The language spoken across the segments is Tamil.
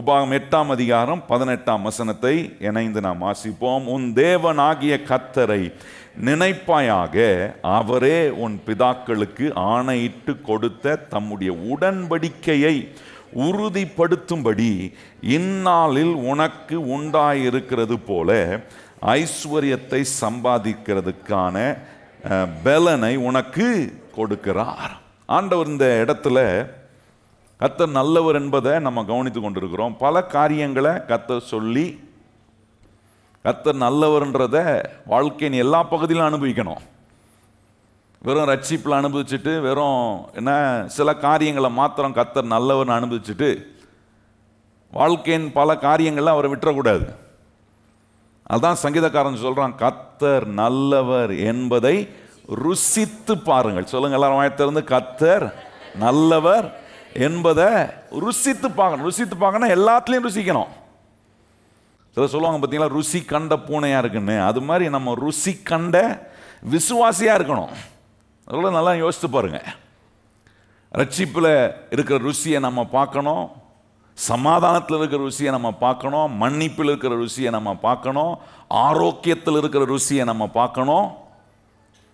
உபாகம் 8ஆம் அதிகாரம் 18ஆம் வசனத்தை இணைந்து நாம் வாசிப்போம். உன் தேவனாகிய கர்த்தரை நினைப்பாயாக, அவரே உன் பிதாக்களுக்கு ஆணையிட்டு கொடுத்த தம்முடைய உடன்படிக்கையை உறுதிப்படுத்தும்படி இந்நாளில் உனக்கு உண்டாயிருக்கிறது போல ஐஸ்வர்யத்தை சம்பாதிக்கிறதுக்கான பலனை உனக்கு கொடுக்கிறார். ஆண்டவர் இந்த இடத்துல கர்த்தர் நல்லவர் என்பதை நம்ம கவனித்து கொண்டிருக்கிறோம். பல காரியங்களை கர்த்தர் சொல்லி கர்த்தர் நல்லவர்ன்றதை வாழ்க்கையின் எல்லா பகுதியிலும் அனுபவிக்கணும். வெறும் ரட்சிப்பில் அனுபவிச்சுட்டு வெறும் என்ன சில காரியங்களை மாத்திரம் கர்த்தர் நல்லவர்னு அனுபவிச்சுட்டு வாழ்க்கையின் பல காரியங்களை அவரை விட்டுறக்கூடாது. அதுதான் சங்கீதக்காரன் சொல்றான், கர்த்தர் நல்லவர் என்பதை ருசித்து பாருங்கள். சொல்லுங்க எல்லாரும் வாயத்திலிருந்து, கர்த்தர் நல்லவர் என்பதை ருசித்து பார்க்கணும். ருசித்து பார்க்கணும், எல்லாத்துலேயும் ருசிக்கணும். சில சொல்லுவாங்க பார்த்தீங்களா, ருசி கண்ட பூனையா இருக்குன்னு. அது மாதிரி நம்ம ருசி கண்ட விசுவாசியா இருக்கணும். அதோட நல்லா யோசித்து பாருங்க. ரட்சிப்பில் இருக்கிற ருசியை நம்ம பார்க்கணும், சமாதானத்தில் இருக்கிற ருசியை நம்ம பார்க்கணும், மன்னிப்பில் இருக்கிற ருசியை நம்ம பார்க்கணும், ஆரோக்கியத்தில் இருக்கிற ருசியை நம்ம பார்க்கணும்.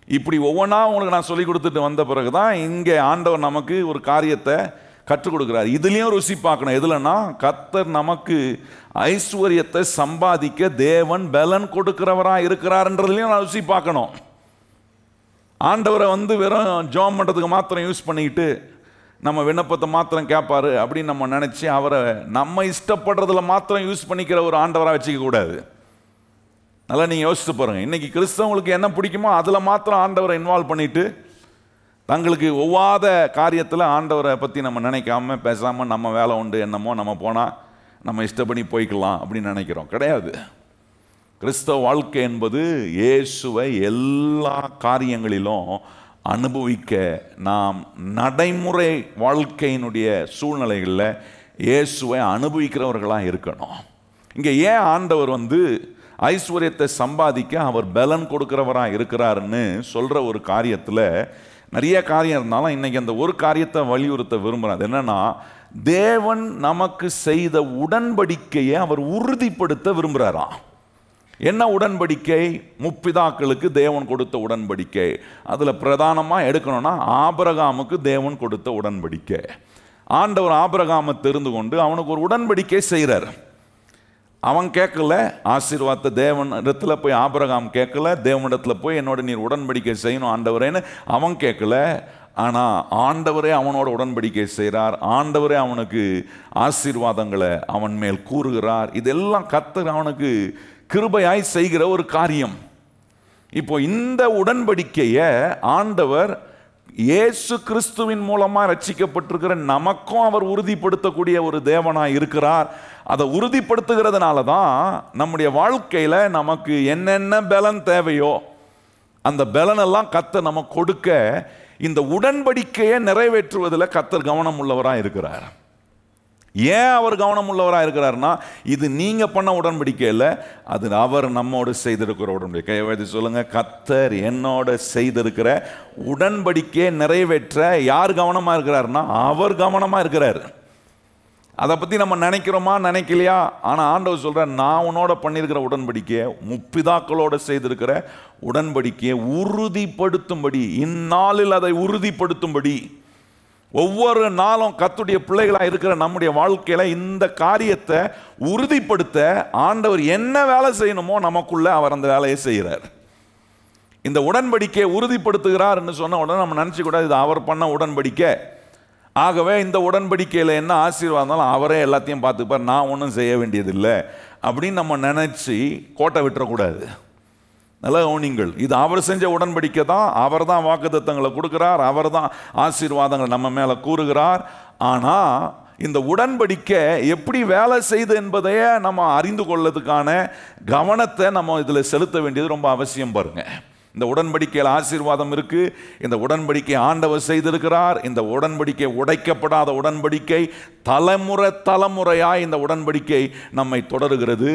இப்படி ஒவ்வொன்றா உங்களுக்கு நான் சொல்லி கொடுத்துட்டு வந்த பிறகு தான் இங்கே ஆண்டவர் நமக்கு ஒரு காரியத்தை கற்றுக் கொடுக்குறார். இதுலேயும் ருசி பார்க்கணும். எதுலன்னா, கர்த்தர் நமக்கு ஐஸ்வர்யத்தை சம்பாதிக்க தேவன் பலன் கொடுக்கிறவராக இருக்கிறார்ன்றதுலையும் நான் ருசி பார்க்கணும். ஆண்டவரை வெறும் ஜெபம் பண்ணுறதுக்கு மாத்திரம் யூஸ் பண்ணிக்கிட்டு நம்ம விண்ணப்பத்தை மாத்திரம் கேட்பாரு அப்படின்னு நம்ம நினச்சி அவரை நம்ம இஷ்டப்படுறதுல மாத்திரம் யூஸ் பண்ணிக்கிற ஒரு ஆண்டவராக வச்சுக்க கூடாது. நல்லா நீங்கள் யோசித்து பாருங்கள். இன்றைக்கி கிறிஸ்தவங்களுக்கு என்ன பிடிக்குமோ அதில் மாத்திரம் ஆண்டவரை இன்வால்வ் பண்ணிவிட்டு தங்களுக்கு ஒவ்வாத காரியத்தில் ஆண்டவரை பற்றி நம்ம நினைக்காம பேசாமல் நம்ம வேலை உண்டு என்னமோ நம்ம போனால் நம்ம இஷ்டப்படி போய்க்கலாம் அப்படின்னு நினைக்கிறோம். கிடையாது. கிறிஸ்தவ வாழ்க்கை என்பது இயேசுவை எல்லா காரியங்களிலும் அனுபவிக்க நாம் நடைமுறை வாழ்க்கையினுடைய சூழ்நிலைகளில் இயேசுவை அனுபவிக்கிறவர்களாக இருக்கணும். இங்கே ஏன் ஆண்டவர் ஐஸ்வர்யத்தை சம்பாதிக்க அவர் பலன் கொடுக்கிறவராக இருக்கிறாருன்னு சொல்கிற ஒரு காரியத்தில் நிறைய காரியம் இருந்தாலும் இன்றைக்கி அந்த ஒரு காரியத்தை வலியுறுத்த விரும்புகிறேன். அது என்னென்னா, தேவன் நமக்கு செய்த உடன்படிக்கையை அவர் உறுதிப்படுத்த விரும்புகிறாராம். என்ன உடன்படிக்கை? முற்பிதாக்களுக்கு தேவன் கொடுத்த உடன்படிக்கை. அதில் பிரதானமாக எடுக்கணும்னா ஆபிரகாமுக்கு தேவன் கொடுத்த உடன்படிக்கை. ஆண்டவர் ஆபிரகாமை தெரிந்து கொண்டு அவனுக்கு ஒரு உடன்படிக்கை செய்கிறார். அவன் கேட்கல ஆசீர்வாதத்தை தேவன் இடத்துல போய், ஆபிரகாம் கேட்கல தேவனிடத்தில் போய் என்னோட நீர் உடன்படிக்கை செய்யணும் ஆண்டவரேன்னு அவன் கேட்கல. ஆனால் ஆண்டவரே அவனோட உடன்படிக்கை செய்கிறார். ஆண்டவரே அவனுக்கு ஆசீர்வாதங்களை அவன் மேல் கூறுகிறார். இதெல்லாம் கர்த்தர் அவனுக்கு கிருபையாய் செய்கிற ஒரு காரியம். இப்போ இந்த உடன்படிக்கையை ஆண்டவர் இயேசு கிறிஸ்துவின் மூலமாக ரட்சிக்கப்பட்டிருக்கிற நமக்கும் அவர் உறுதிப்படுத்தக்கூடிய ஒரு தேவனாக இருக்கிறார். அதை உறுதிப்படுத்துகிறதுனால தான் நம்முடைய வாழ்க்கையில் நமக்கு என்னென்ன பலன் தேவையோ அந்த பலனெல்லாம் கர்த்தர் நமக்கு கொடுக்க இந்த உடன்படிக்கையை நிறைவேற்றுவதில் கர்த்தர் கவனம் உள்ளவராக இருக்கிறார். ஏன் அவர் கவனம் உள்ளவராக இருக்கிறார்னா, இது நீங்கள் பண்ண உடன்படிக்கை இல்லை, அது அவர் நம்மோடு செய்திருக்கிற உடன்படிக்கை. கையை சொல்லுங்க, கர்த்தர் என்னோட செய்திருக்கிற உடன்படிக்கையை நிறைவேற்ற யார் கவனமாக இருக்கிறார்னா அவர் கவனமாக இருக்கிறார். அதை பற்றி நம்ம நினைக்கிறோமா நினைக்கலையா? ஆனால் ஆண்டவர் சொல்கிறார், நான் உன்னோட பண்ணியிருக்கிற உடன்படிக்கையை, முற்பிதாக்களோடு செய்திருக்கிற உடன்படிக்கையை உறுதிப்படுத்தும்படி, இந்நாளில் அதை உறுதிப்படுத்தும்படி, ஒவ்வொரு நாளும் கர்த்தருடைய பிள்ளைகளாக இருக்கிற நம்முடைய வாழ்க்கையில் இந்த காரியத்தை உறுதிப்படுத்த ஆண்டவர் என்ன வேலை செய்யணுமோ நமக்குள்ள அவர் அந்த வேலையை செய்கிறார். இந்த உடன்படிக்கையை உறுதிப்படுத்துகிறார் என்று சொன்ன உடனே நம்ம நினச்சிக்கூடாது இது அவர் பண்ண உடன்படிக்கை, ஆகவே இந்த உடன்படிக்கையில் என்ன ஆசீர்வாதம் இருந்தாலும் அவரே எல்லாத்தையும் பார்த்துப்பார், நான் ஒன்றும் செய்ய வேண்டியதில்லை அப்படின்னு நம்ம நினச்சி கோட்டை விட்டுறக்கூடாது. நல்ல கவனிங்கள், இது அவர் செஞ்ச உடன்படிக்கை தான். அவர் தான் வாக்குத்தத்தங்களை கொடுக்கிறார், அவர் தான் ஆசீர்வாதங்களை நம்ம மேலே கூறுகிறார். ஆனால் இந்த உடன்படிக்கை எப்படி வேலை செய்து என்பதையே நம்ம அறிந்து கொள்ளதுக்கான கவனத்தை நம்ம இதில் செலுத்த வேண்டியது ரொம்ப அவசியம். பாருங்க, இந்த உடன்படிக்கையில் ஆசீர்வாதம் இருக்கு. இந்த உடன்படிக்கை ஆண்டவர் செய்திருக்கிறார். இந்த உடன்படிக்கை உடைக்கப்படாத உடன்படிக்கை, தலைமுறை தலைமுறையாய் இந்த உடன்படிக்கை நம்மை தொடருகிறது.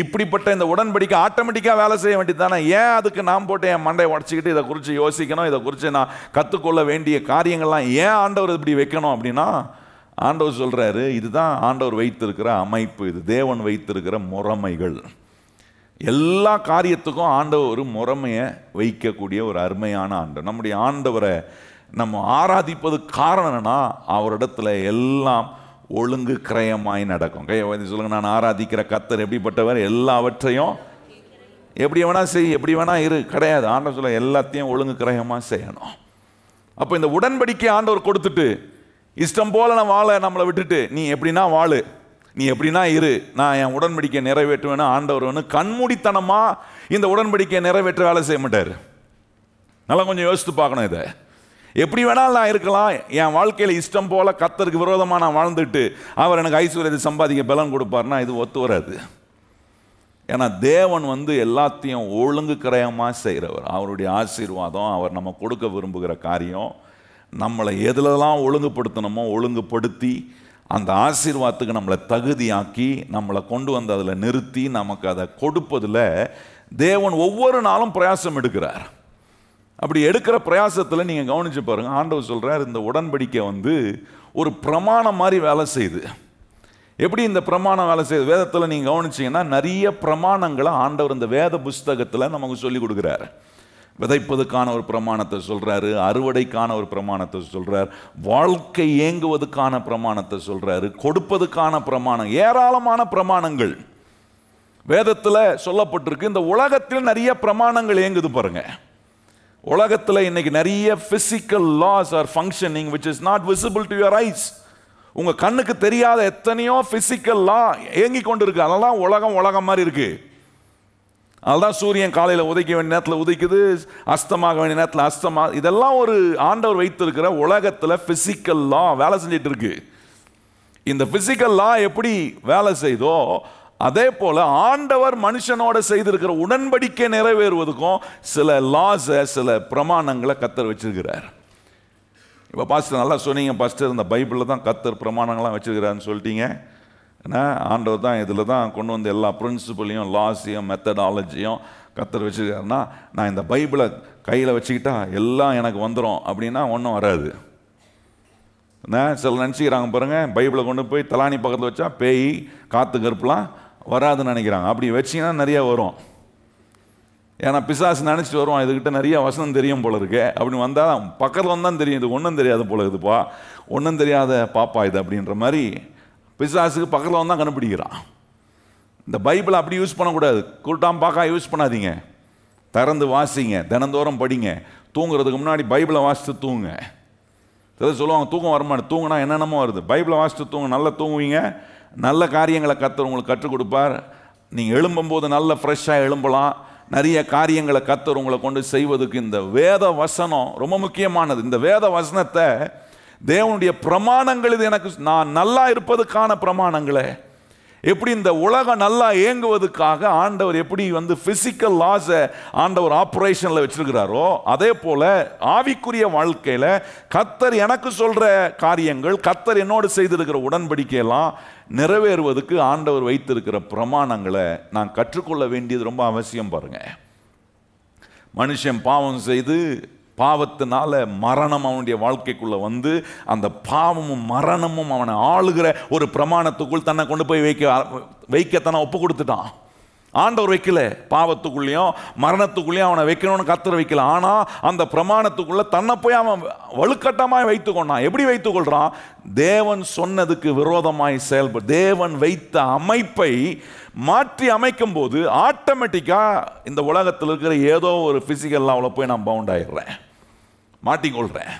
இப்படிப்பட்ட இந்த உடன்படிக்கை ஆட்டோமேட்டிக்காக வேலை செய்ய வேண்டியது தானே? ஏன் அதுக்கு நான் போட்டு என் மண்டையை உடச்சிக்கிட்டு இதை குறித்து யோசிக்கணும், இதை குறித்து நான் கற்றுக்கொள்ள வேண்டிய காரியங்கள்லாம் ஏன் ஆண்டவர் இப்படி வைக்கணும் அப்படின்னா, ஆண்டவர் சொல்றாரு, இதுதான் ஆண்டவர் வைத்திருக்கிற அமைப்பு, இது தேவன் வைத்திருக்கிற முறைமைகள். எல்லா காரியத்துக்கும் ஆண்டவர் ஒரு முறைமையை வைக்கக்கூடிய ஒரு அருமையான ஆண்டவர். நம்முடைய ஆண்டவரை நம்ம ஆராதிப்பது காரணம் என்னன்னா, அவரிடத்துல எல்லாம் ஒழுங்கு கிரயமாய் நடக்கும். கையை சொல்லுங்க, நான் ஆராதிக்கிற கர்த்தர் எப்படிப்பட்டவர்? எல்லாவற்றையும் எப்படி வேணா செய், எப்படி வேணா இரு கிடையாது. ஆண்டவர் சொல்ல எல்லாத்தையும் ஒழுங்கு கிரயமாக செய்யணும். அப்போ இந்த உடன்படிக்கை ஆண்டவர் கொடுத்துட்டு, இஷ்டம் போல நான் வாழ நம்மளை விட்டுட்டு, நீ எப்படின்னா வாழு, நீ எப்படின்னா இரு, நான் என் உடன்படிக்கை நிறைவேற்றுவேன்னு ஆண்டவர் கண்மூடித்தனமா இந்த உடன்படிக்கையை நிறைவேற்ற வேலை செய்ய மாட்டார். நல்லா கொஞ்சம் யோசித்து பார்க்கணும். இதை எப்படி வேணாலும் நான் இருக்கலாம், என் வாழ்க்கையில் இஷ்டம் போல கர்த்தருக்கு விரோதமாக நான் வாழ்ந்துட்டு அவர் எனக்கு ஐஸ்வர்யத்தை சம்பாதிக்க பலன் கொடுப்பார்னா இது ஒத்து வராது. ஏன்னா தேவன் எல்லாத்தையும் ஒழுங்கு கிரயமாக செய்கிறவர். அவருடைய ஆசீர்வாதம், அவர் நம்ம கொடுக்க விரும்புகிற காரியம், நம்மளை எதுலலாம் ஒழுங்குபடுத்தணுமோ ஒழுங்குபடுத்தி அந்த ஆசீர்வாதத்துக்கு நம்மளை தகுதியாக்கி நம்மளை கொண்டு வந்து அதில் நிறுத்தி நமக்கு அதை கொடுப்பதில் தேவன் ஒவ்வொரு நாளும் பிரயாசம் எடுக்கிறார். அப்படி எடுக்கிற பிரயாசத்தில் நீங்கள் கவனித்து பாருங்கள், ஆண்டவர் சொல்கிறார், இந்த உடன்படிக்கை ஒரு பிரமாணம் மாதிரி வேலை செய்யுது. எப்படி இந்த பிரமாணம் வேலை செய்யுது? வேதத்தில் நீங்கள் கவனிச்சிங்கன்னா நிறைய பிரமாணங்களை ஆண்டவர் இந்த வேத புஸ்தகத்தில் நமக்கு சொல்லி கொடுக்குறாரு. விதைப்பதுக்கான ஒரு பிரமாணத்தை சொல்கிறாரு, அறுவடைக்கான ஒரு பிரமாணத்தை சொல்கிறார், வாழ்க்கை ஏங்குவதுக்கான பிரமாணத்தை சொல்கிறாரு, கொடுப்பதுக்கான பிரமாணம், ஏராளமான பிரமாணங்கள் வேதத்தில் சொல்லப்பட்டிருக்கு. இந்த உலகத்தில் நிறைய பிரமாணங்கள் ஏங்குது பாருங்க. உலகத்தில் இன்னைக்கு நிறைய physical laws are functioning which is not visible to your eyes. உங்க கண்ணுக்கு தெரியாத எத்தனையோ பிசிக்கல் லா ஏங்கி கொண்டு இருக்கு. அதெல்லாம் உலகம் மாதிரி இருக்கு. அதுதான் சூரியன் காலையில் உதைக்க வேண்டிய நேரத்தில் உதைக்குது, அஸ்தமாக வேண்டிய நேரத்தில் அஸ்தமா. இதெல்லாம் ஒரு ஆண்டவர் வைத்திருக்கிற உலகத்தில் பிசிக்கல் லா வேலை செஞ்சிட்டு இருக்கு. இந்த பிசிக்கல் லா எப்படி வேலை செய்தோ அதே போல ஆண்டவர் மனுஷனோட செய்திருக்கிற உடன்படிக்கை நிறைவேறுவதுக்கும் சில லாஸை, சில பிரமாணங்களை கர்த்தர் வச்சிருக்கிறார். இப்போ பாஸ்டர் நல்லா சொன்னீங்க, பாஸ்டர் இந்த பைபிளில் தான் கர்த்தர் பிரமாணங்கள்லாம் வச்சுருக்கிறான்னு சொல்லிட்டீங்க. ஏன்னா ஆண்டவர் தான் இதில் தான் கொண்டு வந்து எல்லா பிரின்சிபலையும், லாஸையும், மெத்தடாலஜியும் கர்த்தர் வச்சுருக்காருன்னா, நான் இந்த பைபிளை கையில் வச்சுக்கிட்டா எல்லாம் எனக்கு வந்துடும் அப்படின்னா ஒன்றும் வராது. சில நினச்சிக்கிறாங்க பாருங்கள், பைபிளை கொண்டு போய் தலானி பக்கத்தில் வச்சா பேய் காற்று கருப்புலாம் வராதுன்னு நினைக்கிறாங்க. அப்படி வச்சிங்கன்னா நிறைய வரும். ஏன்னா பிசாசு நினச்சிட்டு வருவான், இதுக்கிட்ட நிறைய வசனம் தெரியும் போல இருக்கு, அப்படின்னு வந்தால் பக்கத்தில் வந்தால் தெரியும், இது ஒன்றும் தெரியாது போல இருக்குதுப்பா, ஒன்றும் தெரியாத பாப்பா இது அப்படின்ற மாதிரி பிசாசுக்கு பக்கத்தில் வந்தால் கண்டுபிடிக்கிறான். இந்த பைபிளை அப்படி யூஸ் பண்ணக்கூடாது. குருட்டாம் பாக்கா யூஸ் பண்ணாதீங்க. திறந்து வாசிங்க, தினந்தோறும் படிங்க. தூங்குறதுக்கு முன்னாடி பைபிளை வாசித்து தூங்குங்க. சில சொல்லுவாங்க தூக்கம் வரமாட்டேன், தூங்கினா என்னென்னமோ வருது. பைபிளை வாசித்து தூங்க, நல்லா தூங்குவீங்க, நல்ல காரியங்களை கர்த்தர் உங்களுக்கு கற்றுக் கொடுப்பார். நீங்கள் எழும்பும்போது நல்ல ஃப்ரெஷ்ஷாக எழும்பலாம். நிறைய காரியங்களை கர்த்தர் உங்களை கொண்டு செய்வதற்கு இந்த வேத வசனம் ரொம்ப முக்கியமானது. இந்த வேத வசனத்தை தேவனுடைய பிரமாணங்கள், இது எனக்கு நான் நல்லா இருப்பதுக்கான பிரமாணங்களே, எப்படி இந்த உலகம் நல்லா இயங்குவதுக்காக ஆண்டவர் எப்படி பிசிக்கல் லாஸை ஆண்டவர் ஆப்ரேஷனில் வச்சிருக்கிறாரோ, அதே போல ஆவிக்குரிய வாழ்க்கையில் கர்த்தர் எனக்கு சொல்கிற காரியங்கள், கர்த்தர் என்னோடு செய்திருக்கிற உடன்படிக்கையெல்லாம் நிறைவேறுவதற்கு ஆண்டவர் வைத்திருக்கிற பிரமாணங்களை நான் கற்றுக்கொள்ள வேண்டியது ரொம்ப அவசியம். பாருங்க, மனுஷன் பாவம் செய்து பாவத்தினால மரணம் அவனுடைய வாழ்க்கைக்குள்ள அந்த பாவமும் மரணமும் அவனை ஆளுகிற ஒரு பிரமாணத்துக்குள் தன்னை கொண்டு போய் வைக்க தன்னை ஒப்பு கொடுத்துட்டான். ஆண்டவர் வைக்கல, பாவத்துக்குள்ளேயும் மரணத்துக்குள்ளேயும் அவனை வைக்கணும்னு கர்த்தர் வைக்கல. ஆனா அந்த பிரமாணத்துக்குள்ள தன்னை போய் அவன் வலுக்கட்டமாய் வைத்து கொண்டான். எப்படி வைத்துக் கொள்றான்? தேவன் சொன்னதுக்கு விரோதமாய் செயல்பட்டு தேவன் வைத்த அமைப்பை மாற்றி அமைக்கும் போது ஆட்டோமேட்டிக்கா இந்த உலகத்தில் இருக்கிற ஏதோ ஒரு பிசிக்கல் லாவில் போய் நான் பவுண்ட் ஆயிடுறேன், மாட்டிக்கொள்றேன்.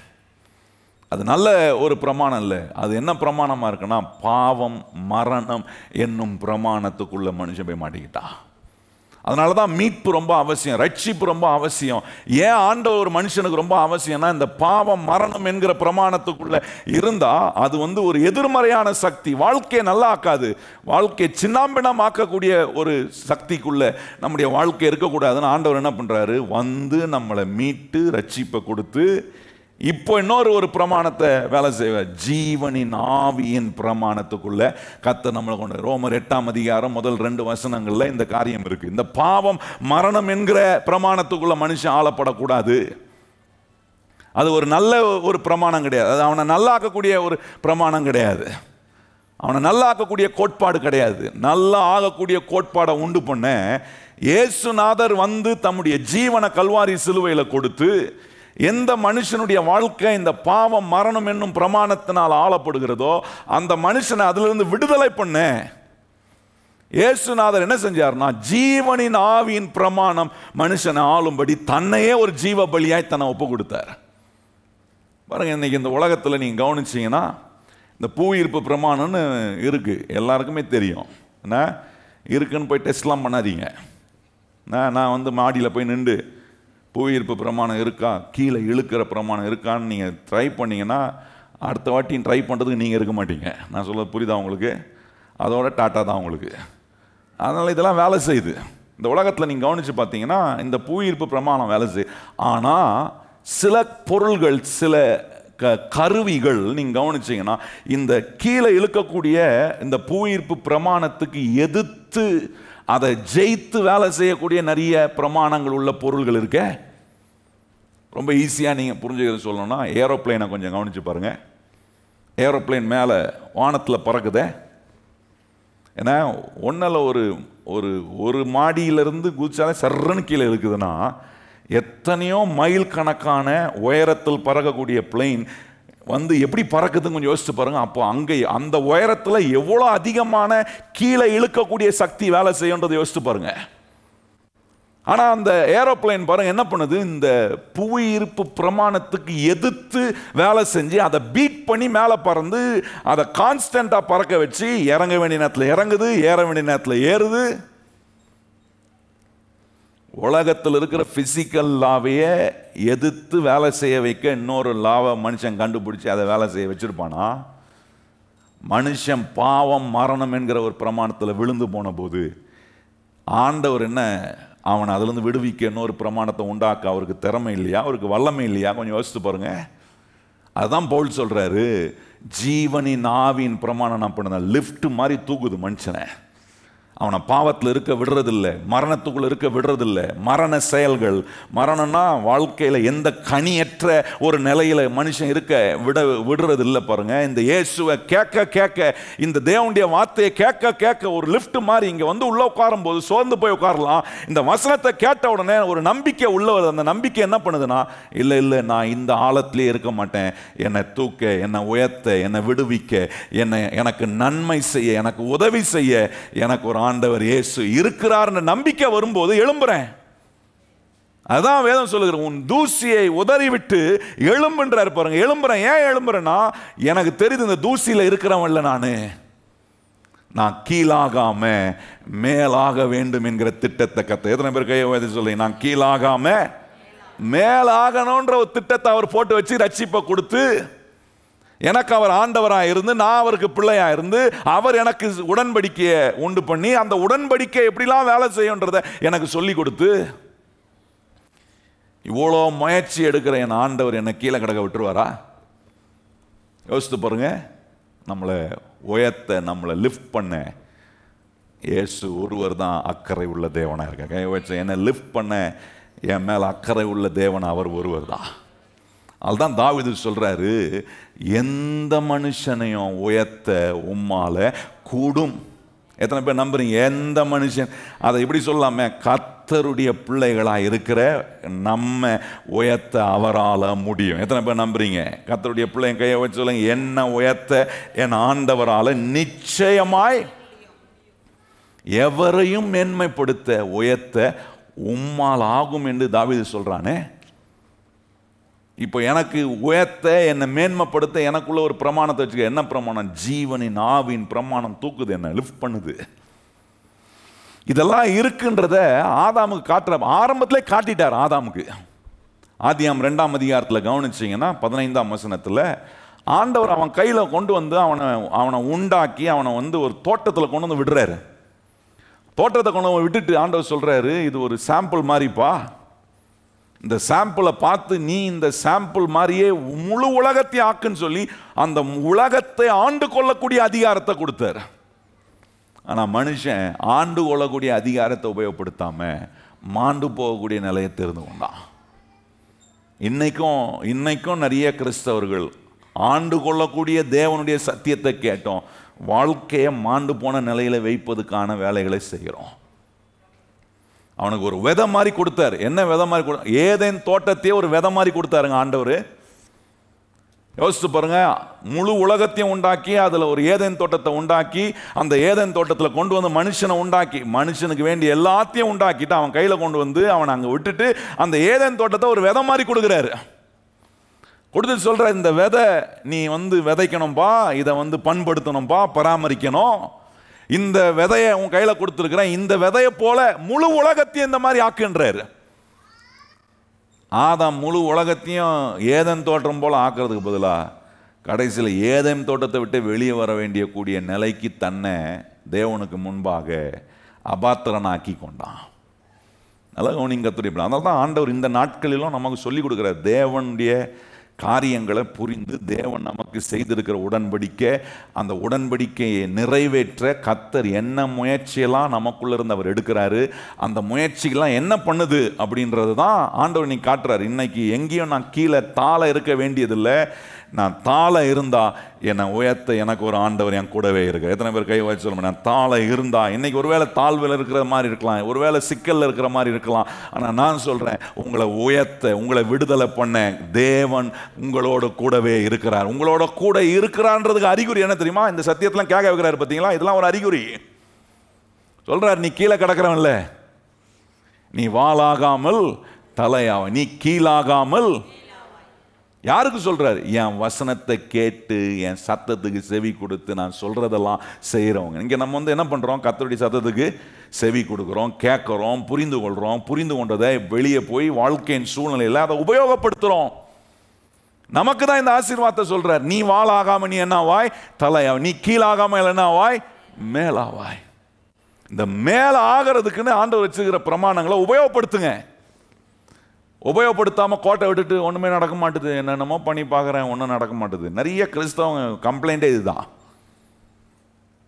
அது நல்ல ஒரு பிரமாணம் இல்லை. அது என்ன பிரமாணமாக இருக்குன்னா, பாவம் மரணம் என்னும் பிரமாணத்துக்குள்ள மனுஷன் போய் மாட்டிக்கிட்டான். அதனால தான் மீட்பு ரொம்ப அவசியம், ரட்சிப்பு ரொம்ப அவசியம். ஏன் ஆண்டவர் ஒரு மனுஷனுக்கு ரொம்ப அவசியம்னா, இந்த பாவம் மரணம் என்கிற பிரமாணத்துக்குள்ள இருந்தா அது ஒரு எதிர்மறையான சக்தி, வாழ்க்கையை நல்லா ஆக்காது, வாழ்க்கையை சின்னாம்பினம் ஆக்கக்கூடிய ஒரு சக்திக்குள்ள நம்முடைய வாழ்க்கை இருக்கக்கூடாதுன்னு ஆண்டவர் என்ன பண்றாரு, நம்மளை மீட்டு ரட்சிப்பை கொடுத்து இப்போ இன்னொரு பிரமாணத்தை வேலை செய்வார். ஜீவனின் ஆவியின் பிரமாணத்துக்குள்ள கர்த்தர் நம்மளை கொண்டு, ரோமர் 8ஆம் அதிகாரம் முதல் 2 வசனங்கள்ல இந்த காரியம் இருக்கு. இந்த பாவம் மரணம் என்கிற பிரமாணத்துக்குள்ள மனுஷன் ஆளப்படக்கூடாது. அது ஒரு நல்ல ஒரு பிரமாணம் கிடையாது. அது அவனை நல்லாக்கக்கூடிய ஒரு பிரமாணம் கிடையாது. அவனை நல்லா ஆக்கக்கூடிய கோட்பாடு கிடையாது. நல்லா ஆகக்கூடிய கோட்பாடை உண்டு பண்ண இயேசுநாதர் வந்து தம்முடைய ஜீவனை கல்வாரி சிலுவையில் கொடுத்து, எந்த மனுஷனுடைய வாழ்க்கை இந்த பாவம் மரணம் என்னும் பிரமாணத்தினால் ஆளப்படுகிறதோ அந்த மனுஷனை அதிலிருந்து விடுதலை பண்ண இயேசுநாதர் என்ன செஞ்சார்னா, ஜீவனின் ஆவியின் பிரமாணம் மனுஷனை ஆளும்படி தன்னையே ஒரு ஜீவ பலியாய் தன்னை ஒப்பு கொடுத்தார். பாருங்க, இன்னைக்கு இந்த உலகத்தில் நீங்கள் கவனிச்சிங்கன்னா இந்த புவியீர்ப்பு பிரமாணம்னு இருக்குது, எல்லாருக்குமே தெரியும். என்ன இருக்குன்னு போய் டெஸ்ட்லாம் பண்ணாதீங்க. நான் வந்து மாடியில் போய் நின்று புவியீர்ப்பு பிரமாணம் இருக்கா, கீழே இழுக்கிற பிரமாணம் இருக்கான்னு நீங்கள் ட்ரை பண்ணிங்கன்னா அடுத்த வாட்டி ட்ரை பண்ணுறதுக்கு நீங்கள் இருக்க மாட்டீங்க. நான் சொல்கிறது புரியுதா உங்களுக்கு? அதோட டாட்டா தான் உங்களுக்கு. அதனால் இதெல்லாம் வேலை செய்யுது. இந்த உலகத்தில் நீங்கள் கவனித்து பார்த்தீங்கன்னா இந்த புவியீர்ப்பு பிரமாணம் வேலை செய்யுது. ஆனால் சில பொருள்கள், சில கருவிகள் நீங்கள் கவனிச்சிங்கன்னா இந்த கீழே இழுக்கக்கூடிய இந்த புவியீர்ப்பு பிரமாணத்துக்கு எதிர்த்து அதை ஜெயித்து வேலை செய்யக்கூடிய நிறைய பிரமாணங்கள் உள்ள பொருள்கள் இருக்க. ரொம்ப ஈஸியாக நீங்கள் புரிஞ்சுக்கிறது சொல்லணும்னா ஏரோப்ளைனை கொஞ்சம் கவனித்து பாருங்கள். ஏரோப்ளைன் மேலே வானத்தில் பறக்குதே, ஏன்னா ஒன்றில் ஒரு ஒரு மாடியிலிருந்து குதிச்சாலே சர்றன்னு கீழே இருக்குதுன்னா எத்தனையோ மைல் கணக்கான உயரத்தில் பறக்கக்கூடிய பிளெயின் வந்து எப்படி பறக்குதுன்னு கொஞ்சம் யோசிச்சு பாருங்க. அப்போ அங்கே அந்த உயரத்தில் எவ்வளோ அதிகமான கீழே இழுக்கக்கூடிய சக்தி வேலை செய்யுன்றதை யோசிச்சு பாருங்க. ஆனால் அந்த ஏரோப்ளைன் பாருங்க என்ன பண்ணுது, இந்த புவியீர்ப்பு பிரமாணத்துக்கு எதிர்த்து வேலை செஞ்சு அதை பீட் பண்ணி மேலே பறந்து அதை கான்ஸ்டன்டாக பறக்க வச்சு இறங்க வேண்டிய நேரத்தில் இறங்குது, ஏற வேண்டிய நேரத்தில் ஏறுது. உலகத்தில் இருக்கிற பிசிக்கல் லாவையே எதிர்த்து வேலை செய்ய வைக்க இன்னொரு லாவை மனுஷன் கண்டுபிடிச்சி அதை வேலை செய்ய வச்சிருப்பானா? மனுஷன் பாவம் மரணம் என்கிற ஒரு பிரமாணத்தில் விழுந்து போன போது ஆண்டவர் என்ன, அவனை அதிலிருந்து விடுவிக்க இன்னொரு பிரமாணத்தை உண்டாக்க அவருக்கு திறமை இல்லையா, அவருக்கு வல்லமை இல்லையா? கொஞ்சம் யோசித்து பாருங்க. அதுதான் பவுல் சொல்றாரு, ஜீவனின் ஆவியின் பிரமாணம் நான் பண்ண லிஃப்ட் மாதிரி தூக்குது மனுஷனை. அவனை பாவத்தில் இருக்க விடுறதில்லை, மரணத்துக்குள்ள இருக்க விடுறதில்லை. மரண செயல்கள், மரணம்னா வாழ்க்கையில் எந்த கனியற்ற ஒரு நிலையில் மனுஷன் இருக்க விடுறதில்லை. பாருங்க, இந்த இயேசுவை கேட்க கேட்க, இந்த தேவனுடைய வார்த்தையை கேட்க கேட்க ஒரு லிஃப்ட் மாதிரி இங்கே வந்து உள்ள உட்காரும் போது சோர்ந்து போய் உட்காரலாம். இந்த வசனத்தை கேட்ட உடனே ஒரு நம்பிக்கை உள்ள வருது. அந்த நம்பிக்கை என்ன பண்ணுதுன்னா, இல்லை இல்லை நான் இந்த ஆழத்திலே இருக்க மாட்டேன், என்னை தூக்க, என்னை உயர்த்த, என்னை விடுவிக்க, எனக்கு நன்மை செய்ய, எனக்கு உதவி செய்ய எனக்கு ஒரு ஆண்டவர் இயேசு இருக்கிறார்னு நம்பிக்கை வரும்போது எழும்புறேன். அதான் வேதம் சொல்லுகிறேன், உன் தூசியை உதறிவிட்டு எழும்புன்றார் பாருங்க. எழும்புறேன். ஏன் எழும்புறேன்னா, எனக்கு தெரியுது இந்த தூசியில இருக்கிறவன்ல நான் கீழாகாம மேலாக வேண்டும் என்கிற திட்டத்தை கத்த. எத்தனை பேர் கையை உயர்த்தி சொல்லுங்க, நான் கீழாகாம மேலாகணும்ன்ற ஒரு திட்டத்தை அவர் போட்டு வச்சு ரட்சிப்பை கொடுத்து எனக்கு அவர் ஆண்டவராக இருந்து நான் அவருக்கு பிள்ளையாக இருந்து அவர் எனக்கு உடன்படிக்கையை உண்டு பண்ணி அந்த உடன்படிக்கை எப்படிலாம் வேலை செய்யுன்றதை எனக்கு சொல்லி கொடுத்து இவ்வளோ முயற்சி எடுக்கிற என் ஆண்டவர் என்னை கீழே கிடக்க விட்டுருவாரா? யோசித்து பாருங்க. நம்மளை உயர்த்த, நம்மளை லிஃப்ட் பண்ண இயேசு ஒருவர் தான் அக்கறை உள்ள தேவனாக இருக்க. என்னை லிஃப்ட் பண்ண என் மேலே அக்கறை உள்ள தேவன் அவர் ஒருவர் தான். அதுதான் தாவீது சொல்றாரு, எந்த மனுஷனையும் உயர்த்த உம்மால கூடும். எத்தனை பேர் நம்புறீங்க? எந்த மனுஷன், அதை எப்படி சொல்லாம, கர்த்தருடைய பிள்ளைகளாக இருக்கிற நம்ம உயர்த்த அவரால் முடியும். எத்தனை பேர் நம்புறீங்க? கர்த்தருடைய பிள்ளை கையை வச்சு சொல்லுங்க, என்ன உயர்த்த என் ஆண்டவரால் நிச்சயமாய், எவரையும் மேன்மைப்படுத்த உயர்த்த உம்மால் ஆகும் என்று தாவீது சொல்றானே. இப்போ எனக்கு உயர்த்த, என்னை மேன்மைப்படுத்த எனக்குள்ள ஒரு பிரமாணத்தை வச்சுக்க. என்ன பிரமாணம்? ஜீவனின் ஆவியின் பிரமாணம் தூக்குது, என்ன லிஃப்ட் பண்ணுது. இதெல்லாம் இருக்குன்றத ஆதாமுக்கு காட்டுற, ஆரம்பத்திலே காட்டிட்டார் ஆதாமுக்கு. ஆதியாம் 2ஆம் அதிகாரத்தில் கவனிச்சிங்கன்னா 15ஆம் வசனத்தில் ஆண்டவர் அவன் கையில் கொண்டு வந்து அவனை உண்டாக்கி அவனை வந்து ஒரு தோட்டத்தில் கொண்டு வந்து விடுறாரு. தோட்டத்தை கொண்டு வந்து விட்டுட்டு ஆண்டவர் சொல்றாரு, இது ஒரு சாம்பிள் மாதிரிப்பா, இந்த சாம்பிளை பார்த்து நீ இந்த சாம்பிள் மாதிரியே முழு உலகத்தை ஆக்குன்னு சொல்லி அந்த உலகத்தை ஆண்டு கொள்ளக்கூடிய அதிகாரத்தை கொடுத்தார். ஆனால் மனுஷன் ஆண்டு கொள்ளக்கூடிய அதிகாரத்தை உபயோகப்படுத்தாம மாண்டு போகக்கூடிய நிலையை தெரிந்து கொண்டான். இன்னைக்கும் நிறைய கிறிஸ்தவர்கள் ஆண்டு கொள்ளக்கூடிய தேவனுடைய சத்தியத்தை கேட்டோம், வாழ்க்கையை மாண்டு போன நிலையில வைப்பதுக்கான வேலைகளை செய்கிறோம். அவனுக்கு ஒரு விதை மாதிரி கொடுத்தாரு. என்ன விதை மாதிரி ஏதேன் தோட்டத்தையே ஒரு விதை மாதிரி கொடுத்தாருங்க ஆண்டவர். யோசிச்சு பாருங்க, முழு உலகத்தையும் உண்டாக்கி அதுல ஒரு ஏதேன் தோட்டத்தை உண்டாக்கி அந்த ஏதேன் தோட்டத்தில் கொண்டு வந்து மனுஷனை உண்டாக்கி மனுஷனுக்கு வேண்டிய எல்லாத்தையும் உண்டாக்கிட்டு அவன் கையில கொண்டு வந்து அவனை அங்க விட்டுட்டு அந்த ஏதேன் தோட்டத்தை ஒரு விதை மாதிரி கொடுக்குறாரு. கொடுத்து சொல்ற, இந்த விதை நீ விதைக்கணும்பா, இதை பண்படுத்தணும்பா, பராமரிக்கணும். இந்த விதையை உன் கையில கொடுத்துருக்கிறேன், இந்த விதையை போல முழு உலகத்தையும் இந்த மாதிரி ஆக்குன்றாரு. ஆதாம் முழு உலகத்தையும் ஏதேன் தோட்டம் போல ஆக்குறதுக்கு பதிலாக கடைசியில் ஏதேன் தோட்டத்தை விட்டு வெளியே வர வேண்டிய கூடிய நிலைக்கு தன்னை தேவனுக்கு முன்பாக அபாத்திரனாக்கி கொண்டான். நல்லா கவனிங்க துடிப்பா. அதனால தான் ஆண்டவர் இந்த நாட்களிலும் நமக்கு சொல்லிக் கொடுக்குறார், தேவனுடைய காரியங்களை புரிந்து தேவன் நமக்கு செய்திருக்கிற உடன்படிக்கை, அந்த உடன்படிக்கையை நிறைவேற்ற கர்த்தர் என்ன முயற்சியெல்லாம் நமக்குள்ள இருந்து அவர் எடுக்கிறாரு, அந்த முயற்சிகள்லாம் என்ன பண்ணுது அப்படின்றது தான் ஆண்டவர் நீ காட்டுறாரு. இன்னைக்கு எங்கேயும் நான் கீழே தாழ இருக்க வேண்டியதில்லை, நான் தாழ இருந்தா என்னை உயர்த்த எனக்கு ஒரு ஆண்டவர் என் கூடவே இருக்கு. எத்தனை பேர் கை வச்சு சொல்ல, நான் தாழ இருந்தா இன்னைக்கு ஒருவேளை தாழ்வில் இருக்கிற மாதிரி இருக்கலாம், ஒருவேளை சிக்கல்ல இருக்கிற மாதிரி இருக்கலாம், ஆனால் நான் சொல்றேன், உங்களை உயர்த்த உங்களை விடுதலை பண்ண தேவன் உங்களோட கூடவே இருக்கிறார். உங்களோட கூட இருக்கிறான்றதுக்கு அறிகுறி என்ன தெரியுமா? இந்த சத்தியத்தெல்லாம் கேட்க வைக்கிறாரு பார்த்தீங்களா, இதெல்லாம் ஒரு அறிகுறி. சொல்றார், நீ கீழே கிடக்கிறவன்ல, நீ வாளாகாமல் தலையாவ, நீ கீழாகாமல். யாருக்கு சொல்றாரு? என் வசனத்தை கேட்டு என் சத்தத்துக்கு செவி கொடுத்து நான் சொல்றதெல்லாம் செய்யறவங்க. இங்க நம்ம என்ன பண்றோம்? கர்த்தருடைய சத்தத்துக்கு செவி கொடுக்கிறோம், கேட்கிறோம், புரிந்து கொள்றோம். புரிந்து கொண்டதை வெளியே போய் வாழ்க்கையின் சூழ்நிலையில அதை உபயோகப்படுத்துறோம். நமக்கு தான் இந்த ஆசீர்வாதத்தை சொல்றார், நீ வாளாகாம நீ என்னவாய்? தலையாவாய். நீ கீழாகாம என்னவாய்? மேலாவாய். இந்த மேல ஆகிறதுக்குன்னு ஆண்டவர் வச்சுக்கிற பிரமாணங்களை உபயோகப்படுத்துங்க. உபயோகப்படுத்தாமல் கோட்டை விட்டுட்டு ஒன்றுமே நடக்க மாட்டுது, என்னென்னமோ பண்ணி பார்க்குறேன், ஒன்றும் நடக்க மாட்டுது. நிறைய கிறிஸ்தவங்க கம்ப்ளைண்டே இதுதான்.